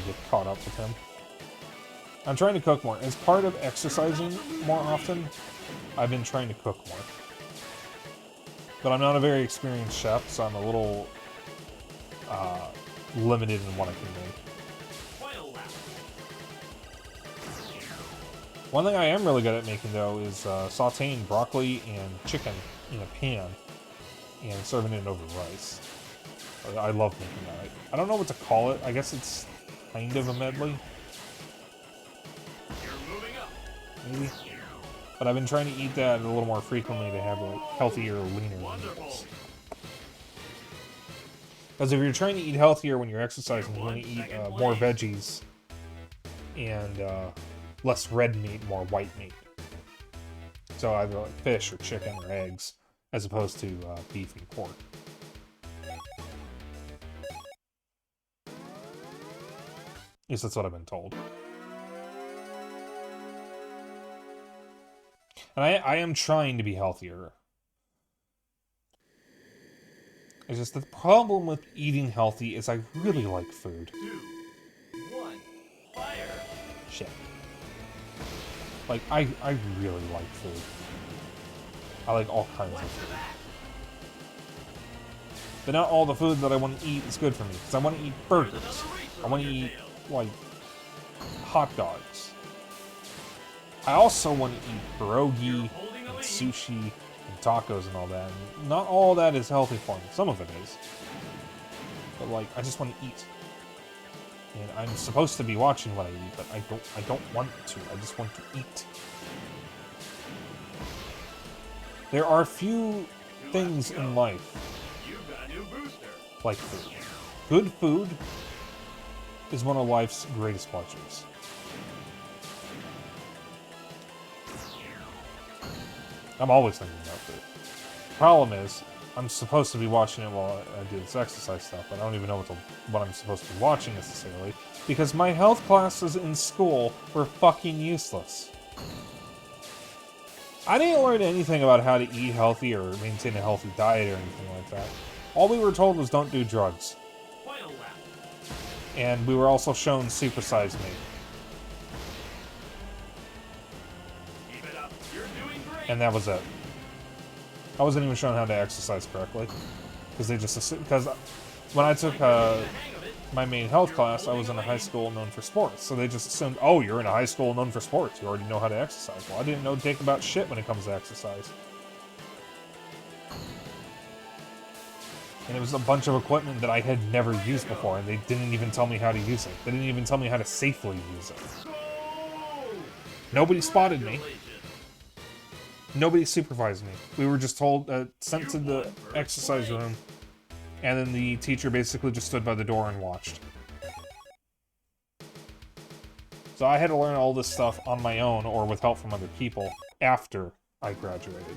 get caught up with him. I'm trying to cook more. As part of exercising more often, I've been trying to cook more. But I'm not a very experienced chef, so I'm a little limited in what I can make. One thing I am really good at making, though, is sauteing broccoli and chicken in a pan and serving it over rice. I love making that. I don't know what to call it. I guess it's kind of a medley. Maybe. But I've been trying to eat that a little more frequently to have like healthier, leaner meals. Because if you're trying to eat healthier when you're exercising, you want to eat more veggies and less red meat, more white meat. So either like fish or chicken or eggs, as opposed to beef and pork. At least that's what I've been told. And I am trying to be healthier. It's just the problem with eating healthy is I really like food. 2, 1, fire! Shit. Like, I really like food. I like all kinds of food. But not all the food that I want to eat is good for me. Because I want to eat burgers. I want to eat, like, hot dogs. I also want to eat pierogi and sushi and tacos and all that. And not all that is healthy for me. Some of it is. But like, I just want to eat. And I'm supposed to be watching what I eat, but I don't want to. I just want to eat. There are few things in life like food. Good food is one of life's greatest pleasures. I'm always thinking about food. Problem is, I'm supposed to be watching it while I do this exercise stuff, but I don't even know what I'm supposed to be watching necessarily, because my health classes in school were fucking useless. I didn't learn anything about how to eat healthy or maintain a healthy diet or anything like that. All we were told was don't do drugs. And we were also shown Super Size Me. And that was it. I wasn't even shown how to exercise correctly. Because they just assumed... Because when I took my main health class, I was in a high school known for sports. So they just assumed, oh, you're in a high school known for sports. You already know how to exercise. Well, I didn't know dick about shit when it comes to exercise. And it was a bunch of equipment that I had never used before, and they didn't even tell me how to use it. They didn't even tell me how to safely use it. Nobody spotted me. Nobody supervised me. We were just told, sent to the exercise room, and then the teacher basically just stood by the door and watched. So I had to learn all this stuff on my own, or with help from other people, after I graduated.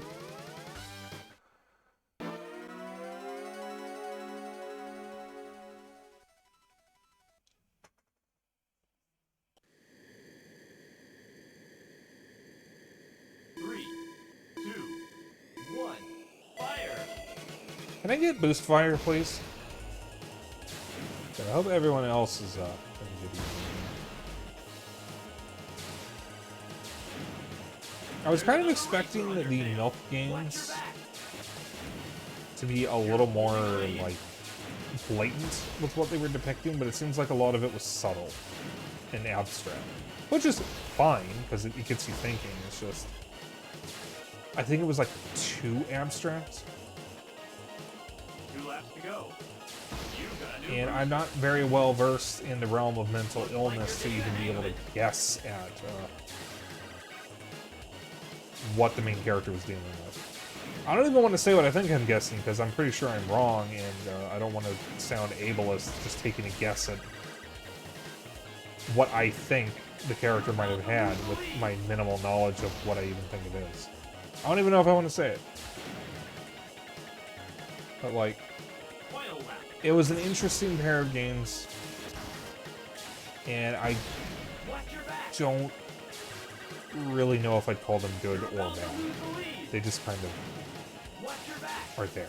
Can I get boost fire, please? Okay, I hope everyone else is, I was kind of expecting the milk games to be a little more, like, blatant with what they were depicting, but it seems like a lot of it was subtle and abstract. Which is fine, because it gets you thinking. It's just... I think it was, like, too abstract. 2 laps to go. And I'm not very well versed in the realm of mental illness to even be able to guess at what the main character was dealing with. I don't even want to say what I think I'm guessing, because I'm pretty sure I'm wrong, and I don't want to sound ableist just taking a guess at what I think the character might have had with my minimal knowledge of what I even think it is. I don't even know if I want to say it. But, like, it was an interesting pair of games, and I don't really know if I'd call them good or bad. They just kind of are there.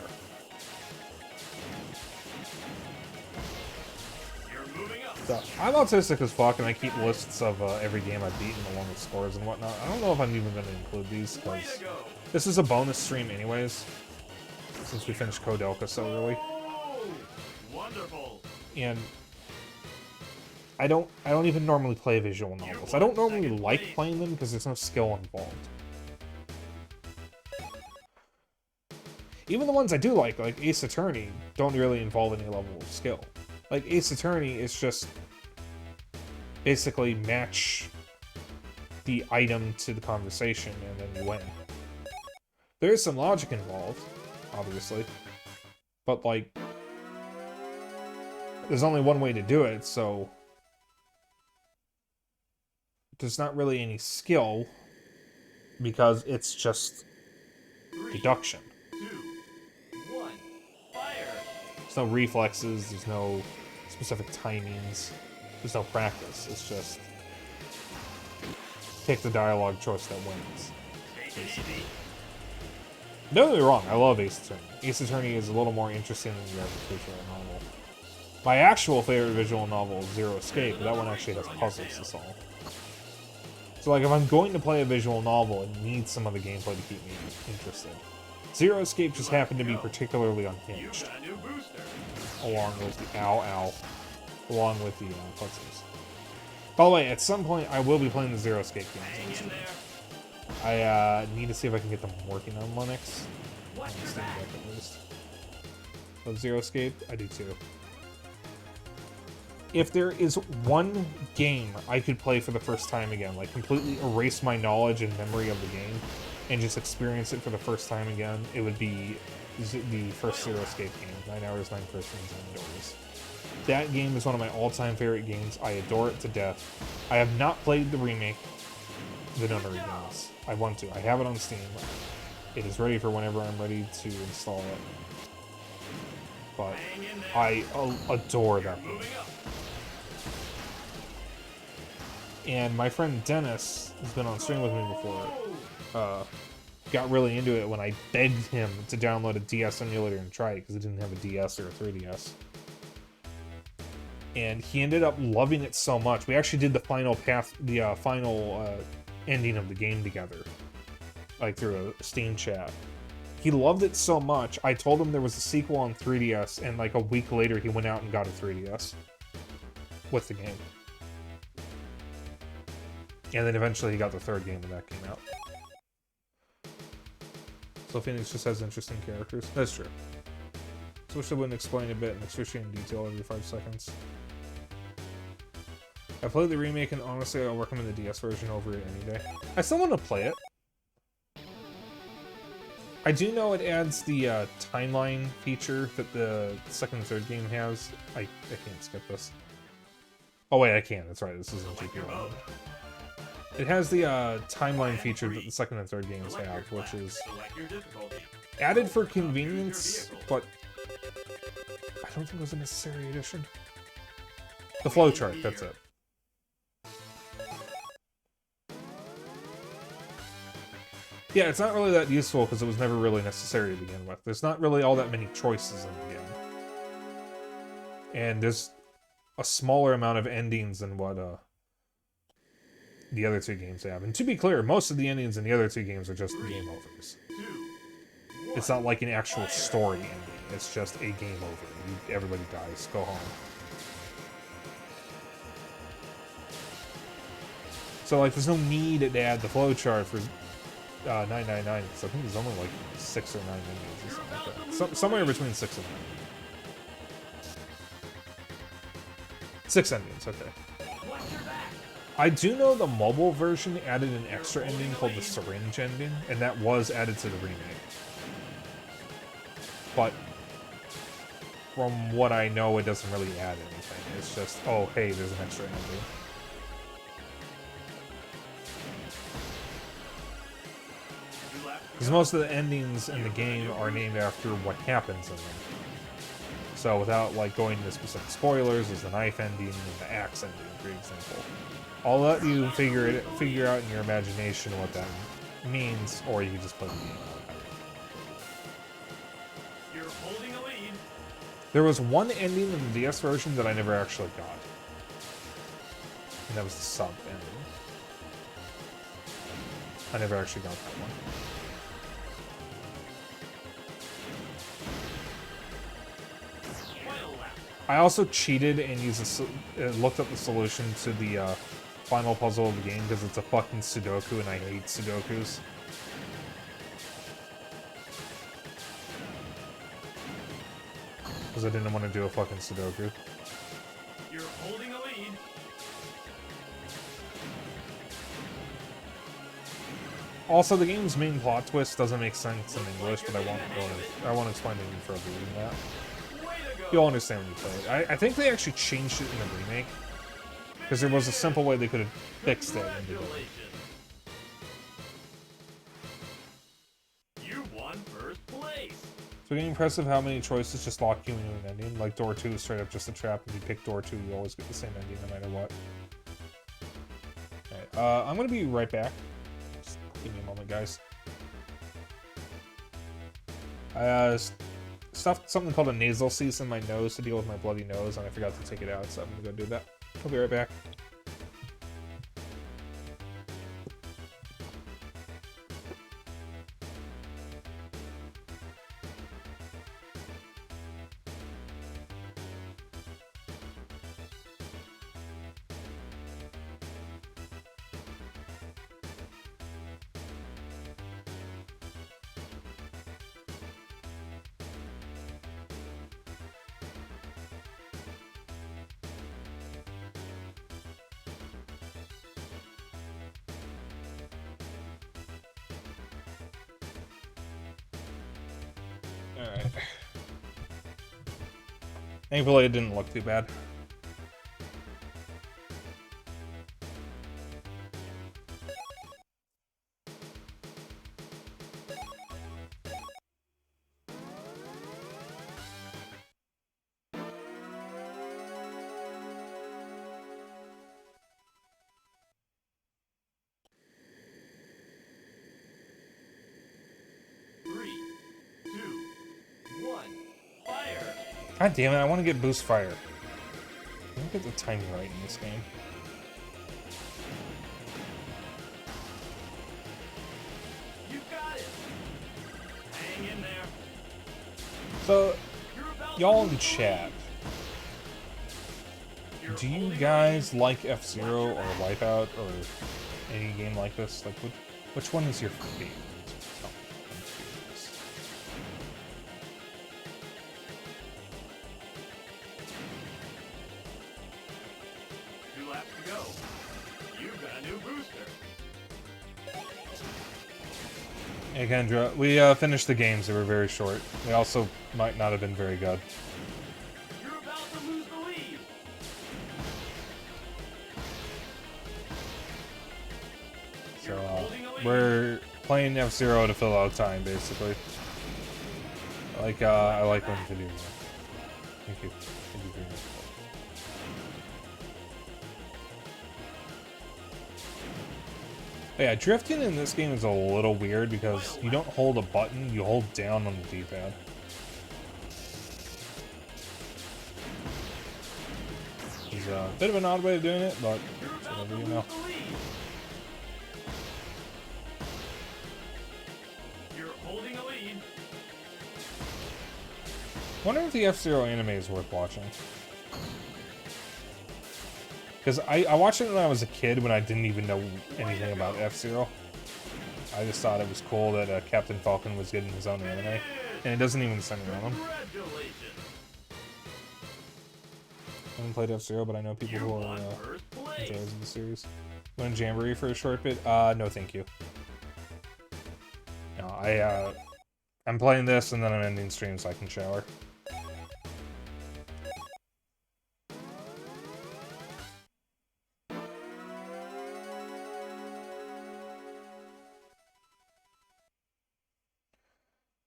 So, I'm autistic as fuck, and I keep lists of every game I've beaten along with scores and whatnot. I don't know if I'm even going to include these, because this is a bonus stream anyways, since we finished Kodelka so early. And I don't even normally play visual novels. I don't normally like playing them because there's no skill involved. Even the ones I do like Ace Attorney, don't really involve any level of skill. Like, Ace Attorney is just basically match the item to the conversation and then you win. There is some logic involved, obviously, but, like, there's only one way to do it, so there's not really any skill because it's just deduction. 3, 2, 1, fire! There's no reflexes, there's no specific timings, there's no practice. It's just pick the dialogue choice that wins. Don't get me wrong, I love Ace Attorney. Ace Attorney is a little more interesting than the average visual novel. My actual favorite visual novel is Zero Escape, but that one actually has puzzles to solve. So, like, if I'm going to play a visual novel, it needs some of the gameplay to keep me interested. Zero Escape just happened to be particularly unhinged. Along with the along with the puzzles. By the way, at some point, I will be playing the Zero Escape games. I need to see if I can get them working on Linux. On Steam Deck, at least. Love Zero Escape? I do too. If there is one game I could play for the first time again, like completely erase my knowledge and memory of the game, and just experience it for the first time again, it would be the first Zero Escape game, 9 hours, 9 persons, indoors. That game is one of my all-time favorite games. I adore it to death. I have not played the remake, the Nunnery games. I want to. I have it on Steam. It is ready for whenever I'm ready to install it. But I adore that game. And my friend Dennis, who's been on stream with me before, got really into it when I begged him to download a DS emulator and try it because he didn't have a DS or a 3DS. And he ended up loving it so much. We actually did the final path, the final ending of the game together. like through a Steam chat. He loved it so much, I told him there was a sequel on 3DS, and like a week later he went out and got a 3DS with the game. And then eventually he got the third game when that came out. So Phoenix just has interesting characters. That's true. So wish I wouldn't explain a bit in excruciating detail every 5 seconds. I played the remake, and honestly, I'll recommend the DS version over it any day. I still want to play it. I do know it adds the timeline feature that the second and third game has. I can't skip this. Oh wait, I can. That's right. This isn't GP mode. It has the timeline feature that the second and third games have, which is added for convenience, but I don't think it was a necessary addition. The flowchart, that's it. Yeah, it's not really that useful because it was never really necessary to begin with. There's not really all that many choices in the game. And there's a smaller amount of endings than what the other two games have. And to be clear, most of the endings in the other two games are just game overs. It's not like an actual story ending. It's just a game over. Everybody dies. Go home. So, like, there's no need to add the flowchart for 999, because I think there's only like 6 or 9 endings or something like that. Somewhere between 6 and 9. 6 endings, okay. I do know the mobile version added an extra ending called the syringe ending, and that was added to the remake. But from what I know, it doesn't really add anything. It's just, oh, hey, there's an extra ending. Because most of the endings in the game are named after what happens in them. So without like going into specific spoilers, there's the knife ending and the axe ending, for example. I'll let you figure out in your imagination what that means, or you can just play the game. You're holding a lead. There was one ending in the DS version that I never actually got. And that was the sub ending. I never actually got that one. I also cheated and looked up the solution to the final puzzle of the game because it's a fucking Sudoku and I hate Sudokus. Because I didn't want to do a fucking Sudoku. You're holding a lead. Also, the game's main plot twist doesn't make sense in English, but I won't explain any further than that. You'll understand when you play it. I think they actually changed it in the remake. Because there was a simple way they could have fixed it in the game. You won first place. So getting impressive how many choices just lock you into an ending. Like door 2 is straight up just a trap. If you pick door 2, you always get the same ending no matter what. Alright, I'm gonna be right back. Just give me a moment, guys. Stuffed something called a nasal cease in my nose to deal with my bloody nose, and I forgot to take it out, so I'm gonna go do that. I'll be right back. Alright. Thankfully, it didn't look too bad. God damn it, I want to get boost fire. I don't get the timing right in this game. You've got So, You're about y'all to in lose the chat, lead. You're do you holding a guys lead. like F-Zero or Wipeout or any game like this? Like, which one is your favorite? Tell me, I'm curious. 2 laps to go. You've got a new booster. Hey Kendra, we finished the games. They were very short. They also might not have been very good. You're about to lose the lead. So, You're holding a lead. we're playing F-Zero to fill out time, basically. I like when to do that. Thank you. Thank you very much. But yeah, drifting in this game is a little weird because you don't hold a button, you hold down on the D-pad. It's a bit of an odd way of doing it, but You're it's about whatever to you lose know. the lead. You're holding a lead. Wonder if the F-Zero anime is worth watching. Because I watched it when I was a kid when I didn't even know anything about F-Zero. I just thought it was cool that Captain Falcon was getting his own anime. And it doesn't even center on him. Congratulations. I haven't played F-Zero, but I know people You who are won first place. enjoyers of the series. Want Jamboree for a short bit? No thank you. No, I'm playing this and then I'm ending stream so I can shower.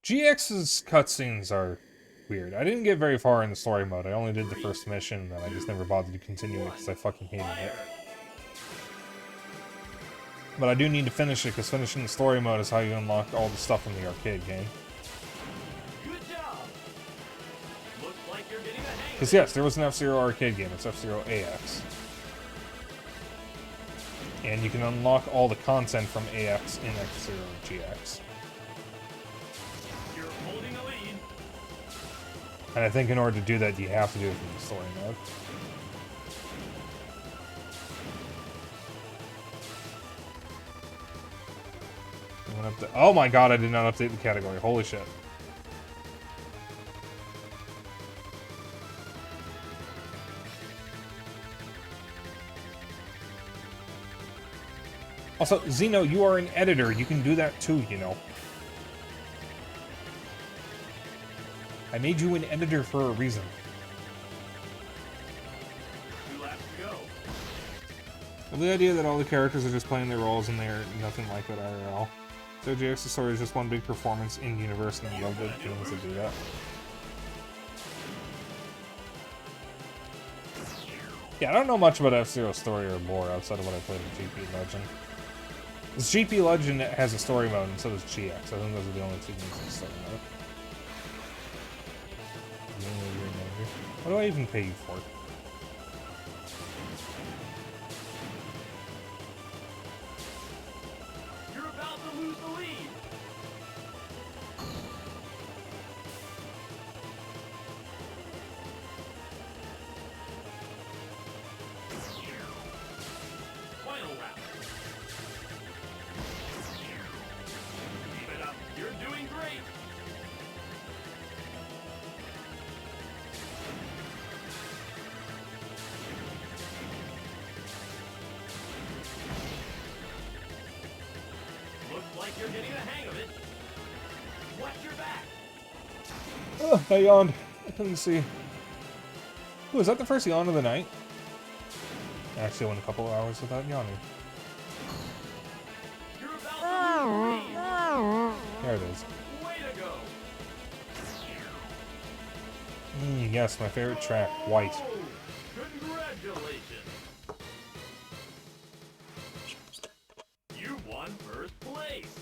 GX's cutscenes are weird. I didn't get very far in the story mode. I only did the first mission, and then I just never bothered to continue it because I fucking hated it. But I do need to finish it, because finishing the story mode is how you unlock all the stuff in the arcade game. Good job. Looks like you're getting a hang of Because yes, there was an F-Zero arcade game. It's F-Zero AX. And you can unlock all the content from AX in F-Zero GX. You're holding a lead. And I think in order to do that, you have to do it from the story mode. Oh my god, I did not update the category. Holy shit. Also, Zeno, you are an editor. You can do that too, you know. I made you an editor for a reason. 2 laps to go. Well, the idea that all the characters are just playing their roles and they're nothing like that IRL. So JX's story is just one big performance in universe, and I love the games that do that. Yeah, I don't know much about F-Zero's story or lore outside of what I played in GP Legend. This GP Legend has a story mode, and so does GX. I think those are the only two games with story mode. What do I even pay you for? You're about to lose the lead. Final lap. Keep it up. You're doing great. Looks like you're getting the hang of it. Watch your back. Oh, I yawned. I couldn't see. Ooh, is that the first yawn of the night? I actually went a couple hours without yawning. You're about to lose the lead. There it is. Way to go. Yes, my favorite track, White. Oh, congratulations. You won first place.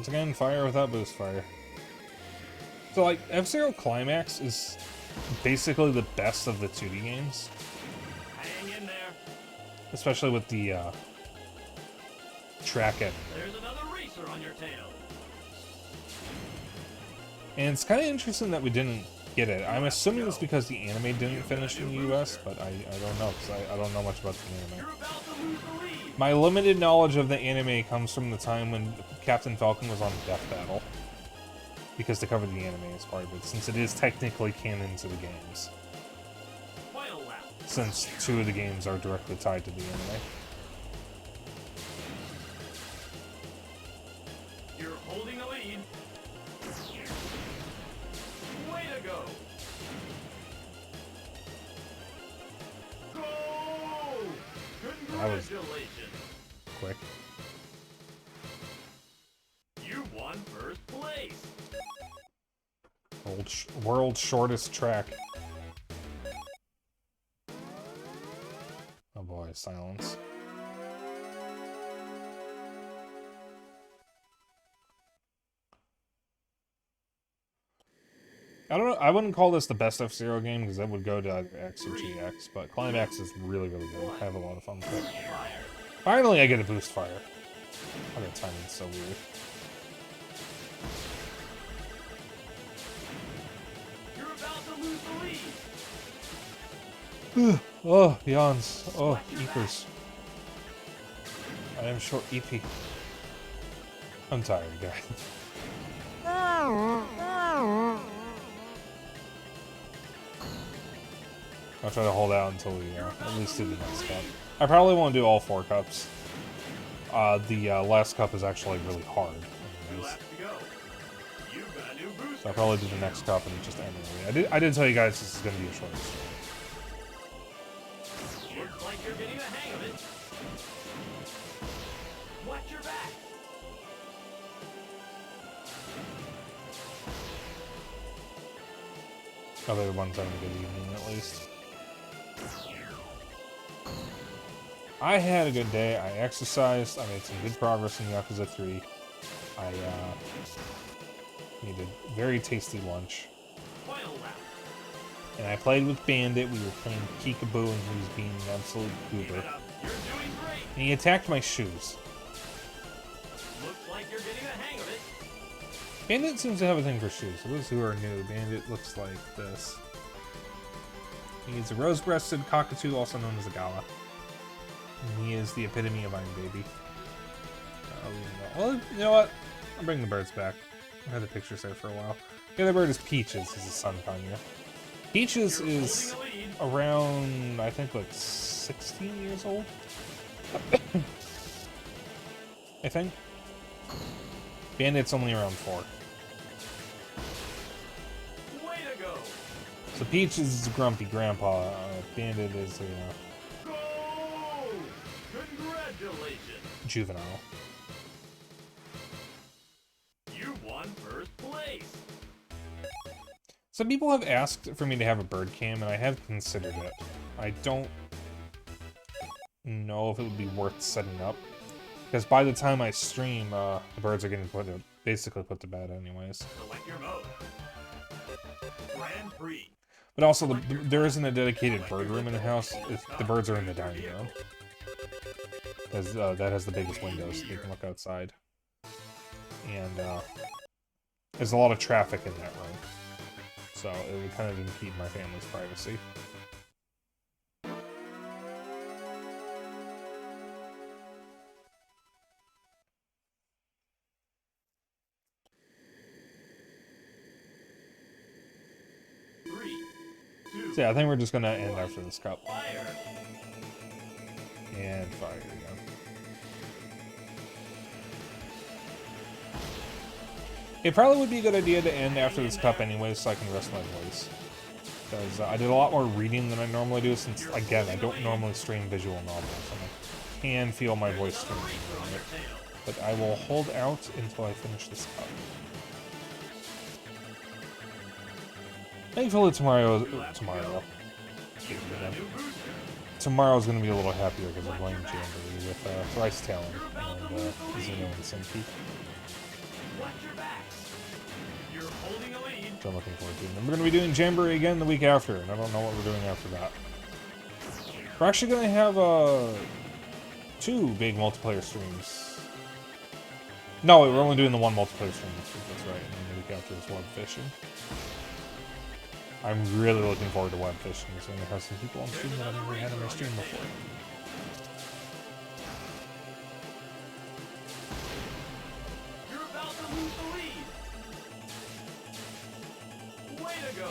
Once again, fire without boost fire. So, like, F-Zero Climax is basically the best of the 2D games. Hang in there. Especially with the, track it. There's another racer on your tail. And it's kind of interesting that we didn't get it. I'm assuming it's because the anime didn't finish in the US, but I don't know, because I don't know much about the anime. You're about to lose the lead. My limited knowledge of the anime comes from the time when Captain Falcon was on Death Battle. Because they covered the anime as part of it, since it is technically canon to the games. Final lap. Since 2 of the games are directly tied to the anime. You're holding a lead. Way to go. Go! That was Congratulations. quick. You won first place. World's shortest track. Oh boy, silence. I don't know, I wouldn't call this the best F-Zero game because that would go to either X or GX, but Climax is really, really good. I have a lot of fun with it. Finally, I get a boost fire. Oh, that timing's so weird. You're about to lose the lead. Oh, yawns. Oh, eepers. I am short EP. I'm tired, guys. I'll try to hold out until we at least do the next cup. I probably won't do all 4 cups. The last cup is actually really hard. You have to go. You've got a new booster. So I'll probably do the next cup and just end it. I did tell you guys this is going to be a short stream. Looks like you're getting the hang of it. Watch your back. Other ones having a good evening at least. I had a good day. I exercised. I made some good progress in Yakuza 3. I made a very tasty lunch. Final lap. And I played with Bandit. We were playing Peekaboo, and he was being an absolute goober. You're doing great. And he attacked my shoes. Looks like you're getting the hang of it. Bandit seems to have a thing for shoes. For those who are new, Bandit looks like this. He's a rose-breasted cockatoo, also known as a gala. And he is the epitome of Iron Baby. Well, you know what? I'll bring the birds back. I had the pictures there for a while. The other bird is Peaches, is his son, Kanye. Peaches is around, I think, like 16 years old? I think. Bandit's only around 4. Way to go. So Peaches is a grumpy grandpa. Bandit is a Go! Congratulations. juvenile. You won first place. Some people have asked for me to have a bird cam, and I have considered it. I don't know if it would be worth setting up, because by the time I stream, the birds are getting basically put to bed anyways. Select your mode. Grand Prix. But also, there isn't a dedicated bird room in the house. The birds are in the dining room. Because that has the biggest windows, so you can look outside. And there's a lot of traffic in that room. So it would kind of impede my family's privacy. So yeah, I think we're just gonna end after this cup. Fire. And fire again. It probably would be a good idea to end after this cup anyway, so I can rest my voice. Because I did a lot more reading than I normally do, since, again, I don't normally stream visual novels, and I can feel my voice streaming during it. But I will hold out until I finish this cup. Thankfully tomorrow's going to be a little happier because I'm playing Jamboree with Thrice Talon and Xeno and Senki. Watch your back. You're holding a lead. Which I'm looking forward to. And we're going to be doing Jamboree again the week after, and I don't know what we're doing after that. We're actually going to have 2 big multiplayer streams. No, wait, we're only doing the 1 multiplayer stream this week, that's right. And then the week after is web fishing. I'm really looking forward to web fishing. So I'm going to have some people on stream that I've never had on my stream before. You're about to lose the lead. Way to go.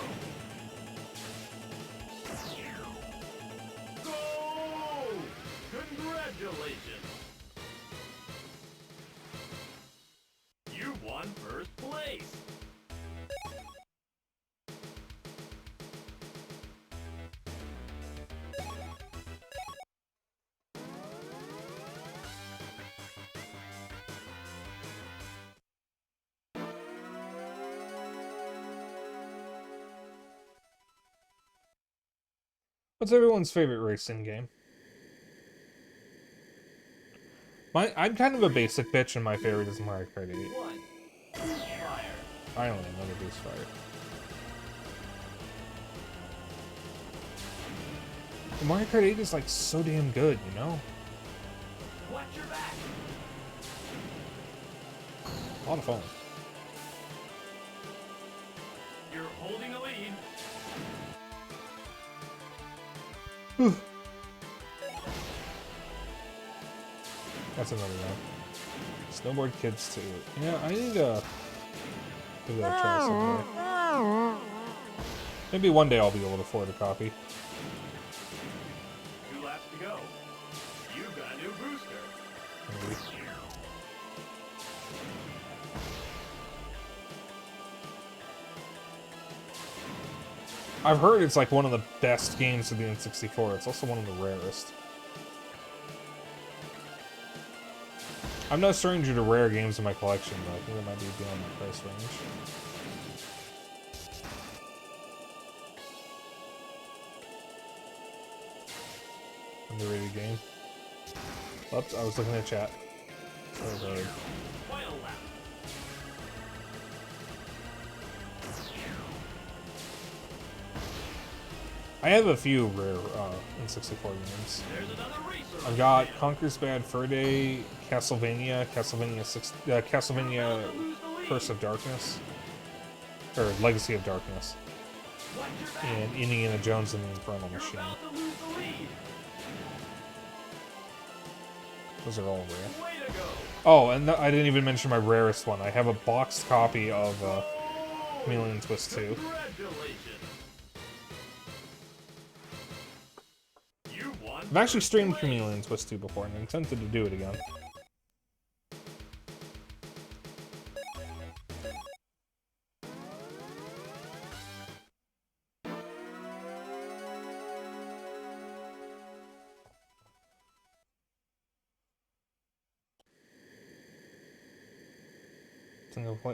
Go! Congratulations. You won first place. What's everyone's favorite racing game? I'm kind of a basic bitch, and my favorite is Mario Kart 8. 1. Fire. Finally, another boost fire. And Mario Kart 8 is like so damn good, you know? Watch your back. A lot of fun. You're holding a lead. That's another one. Snowboard Kids 2. Yeah, I need to give that a try someday. Maybe one day I'll be able to afford a copy. 2 laps to go. You've got a new booster. Maybe. I've heard it's like one of the best games of the N64. It's also one of the rarest. I'm no stranger to rare games in my collection, but I think it might be beyond my price range. Underrated game. Oops, I was looking at chat. Sorry, brother. Final lap. I have a few rare N64 games. There's another racer. I've got Conker's Bad Fur Day, Castlevania, Castlevania Curse of Darkness, or Legacy of Darkness, Watch your back. and Indiana Jones and the Infernal You're Machine. about to lose the lead. Those are all rare. Way to go. Oh, and I didn't even mention my rarest one. I have a boxed copy of Chameleon Twist 2. Congratulations. You won. I've actually streamed Chameleon Twist 2 before, and I'm tempted to do it again.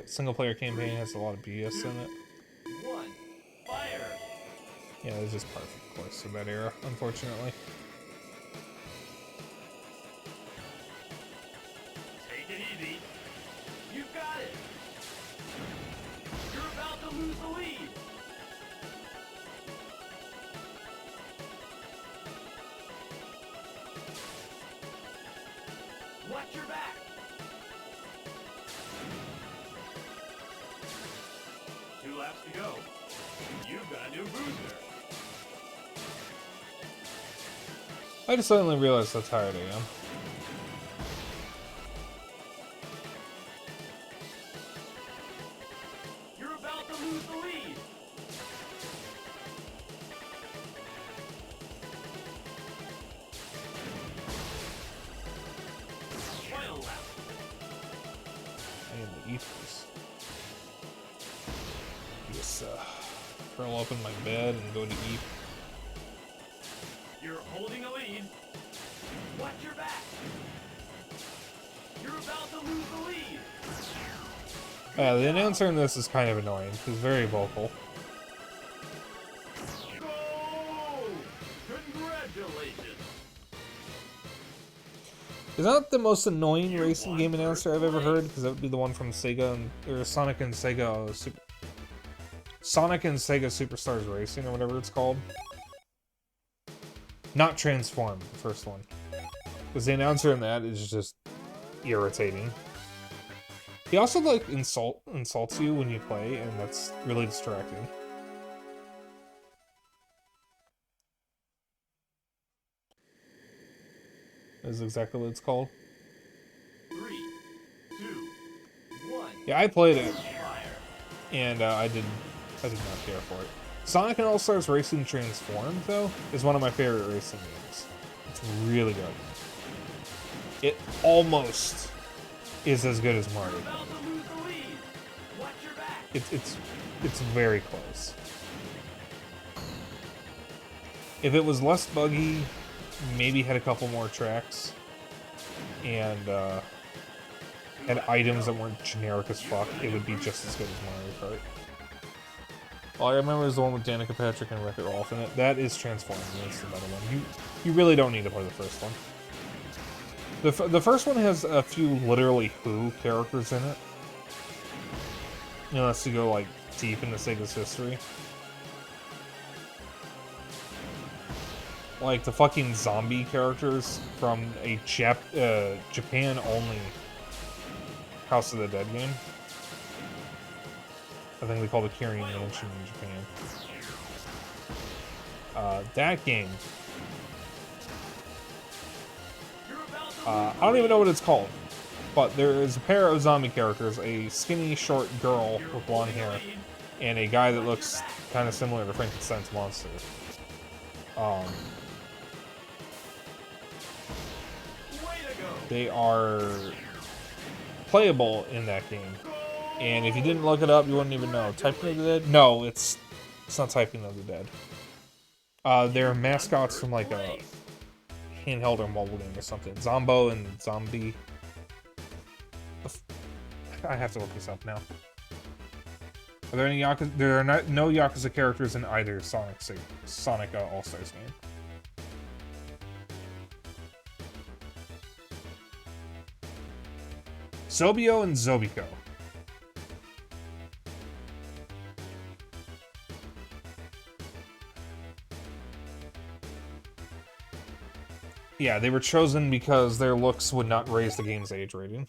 Single player campaign has a lot of BS in it. 1. Fire. Yeah, it's just par for the course of that era, unfortunately. Take it easy. You got it. You're about to lose the lead. Watch your back. Two laps to go. You've got a new booster. I just suddenly realized how tired I am. You're about to lose the lead. Final lap. I am the ethers. Just curl up in my bed and go to eat. You're holding a lead. Watch your back. You're about to lose the lead. The announcer in this is kind of annoying. He's very vocal. Go! Congratulations. Is that the most annoying racing game announcer I've ever heard? Because that would be the one from Sega or Sonic and Sega Superstars Racing or whatever it's called. Not Transform, the first one. Because the announcer in that is just irritating. He also like insults you when you play, and that's really distracting. Is exactly what it's called. 3, 2, 1. Yeah, I played it, and I did not care for it. Sonic and All-Stars Racing Transformed, though, is one of my favorite racing games. It's really good. It almost is as good as Mario. It's very close. If it was less buggy, maybe had a couple more tracks, and had items that weren't generic as fuck, it would be just as good as Mario Kart. All I remember is the one with Danica Patrick and Wreck-It Ralph in it. That is Transformed. That's the better one. You really don't need to play the first one. The first one has a few literally Who characters in it. Unless you go like deep into Sega's history. Like the fucking zombie characters from a Japan-only House of the Dead game. I think they call it Kirin Mansion in Japan. That game. I don't even know what it's called. But there is a pair of zombie characters, a skinny, short girl with blonde hair, and a guy that looks kind of similar to Frankenstein's monster. They are playable in that game. And if you didn't look it up, you wouldn't even know. Typing of the Dead? No, it's not Typing of the Dead. They're mascots from like a handheld or mobile game or something. Zombo and Zombie. I have to look this up now. Are there any Yakuza? There are no Yakuza characters in either Sonic All-Stars game. Zobio and Zobiko. Yeah, they were chosen because their looks would not raise the game's age rating.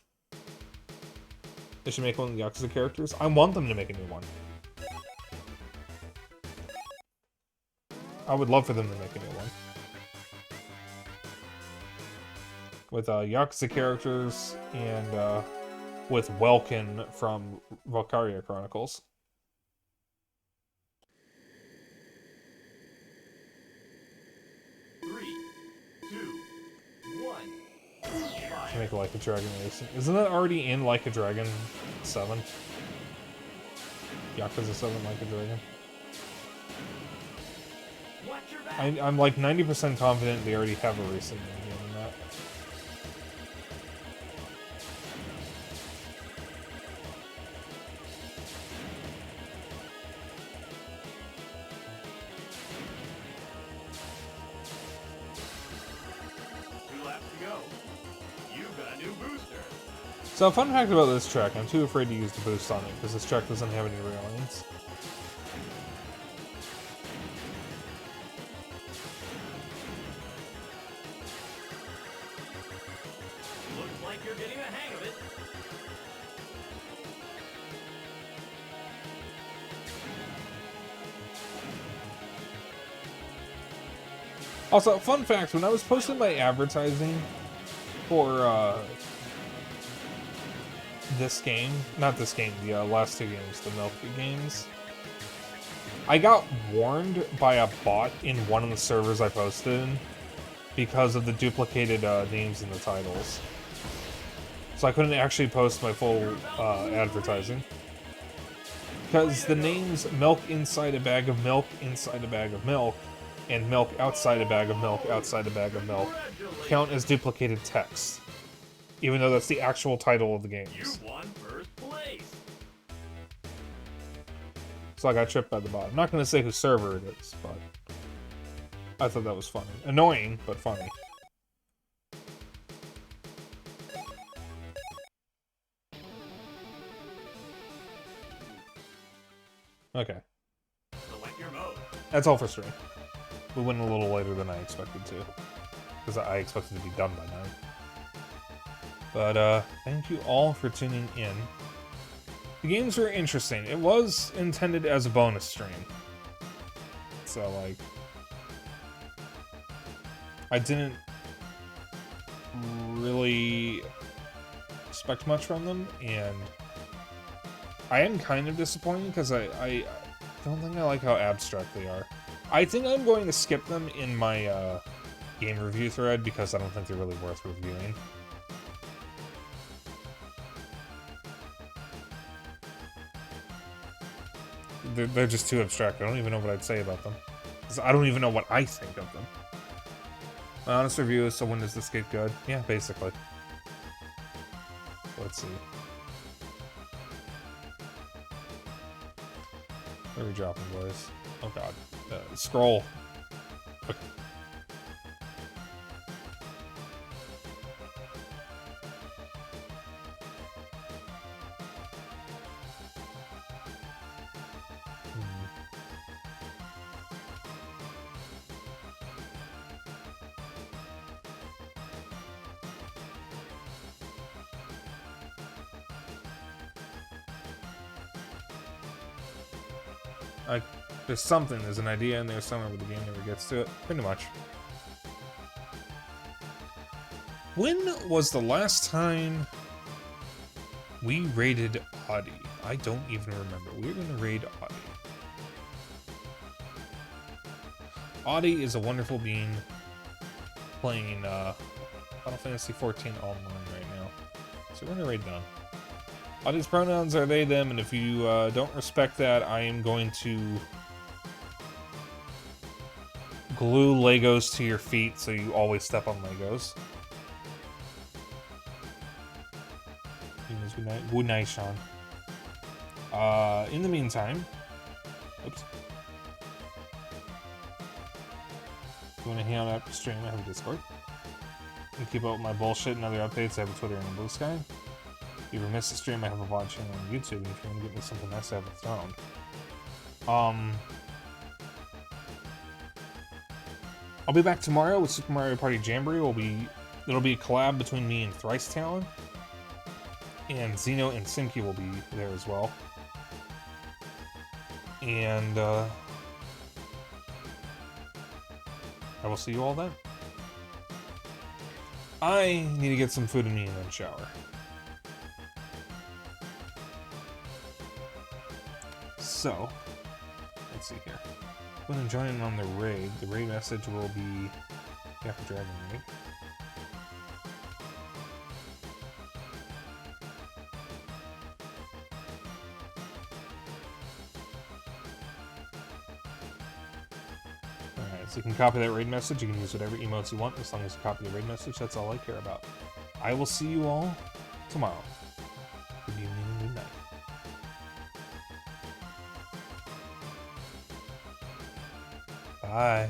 They should make one of the Yakuza characters. I want them to make a new one. I would love for them to make a new one. With Yakuza characters and with Welkin from Valkyria Chronicles. To make Like a Dragon Racing. Isn't that already in Like a Dragon 7? Yakuza 7 Like a Dragon. I'm like 90% confident they already have a racing game in that. So, fun fact about this track, I'm too afraid to use the boost on it, because this track doesn't have any railings. Looks like you're getting the hang of it. Also, fun fact, when I was posting my advertising for, this game, not this game, the last two games, the Milk games, I got warned by a bot in one of the servers I posted in because of the duplicated names in the titles. So I couldn't actually post my full advertising. Because the names Milk Inside a Bag of Milk, Inside a Bag of Milk, and Milk Outside a Bag of Milk, Outside a Bag of Milk count as duplicated text. Even though that's the actual title of the games. You won first place. So I got tripped by the bot. I'm not going to say whose server it is, but I thought that was funny. Annoying, but funny. Okay. Select your mode. That's all for stream. We went a little later than I expected to. Because I expected to be done by 9. But, thank you all for tuning in. The games were interesting. It was intended as a bonus stream. So, like... I didn't really expect much from them, and I am kind of disappointed because I don't think I like how abstract they are. I think I'm going to skip them in my game review thread because I don't think they're really worth reviewing. They're just too abstract. I don't even know what I'd say about them. 'Cause I don't even know what I think of them. My honest review is, so when does this get good? Yeah, basically. Let's see. Where are we dropping, boys? Oh god. Scroll. Okay. There's something, there's an idea in there somewhere, but the game never gets to it. Pretty much. When was the last time we raided Audi? I don't even remember. We're gonna raid Audi. Audi is a wonderful being playing Final Fantasy XIV online right now. So we're gonna raid them. Audi's pronouns are they, them, and if you don't respect that, I am going to glue Legos to your feet so you always step on Legos. Good night, Sean. In the meantime, oops. If you want to hang out after stream, I have a Discord. And keep up with my bullshit and other updates, I have a Twitter and a Blue Sky. If you ever miss a stream, I have a VOD channel on YouTube, and if you want to get me something nice, I have a Throne. I'll be back tomorrow with Super Mario Party Jamboree. It'll be a collab between me and Thrice Talon. And Xeno and Simki will be there as well. And I will see you all then. I need to get some food in me and then shower. So, let's see here. When joining on the raid message will be Gaffer Dragon raid. Alright, so you can copy that raid message. You can use whatever emotes you want as long as you copy the raid message. That's all I care about. I will see you all tomorrow. Good evening and good night. Bye.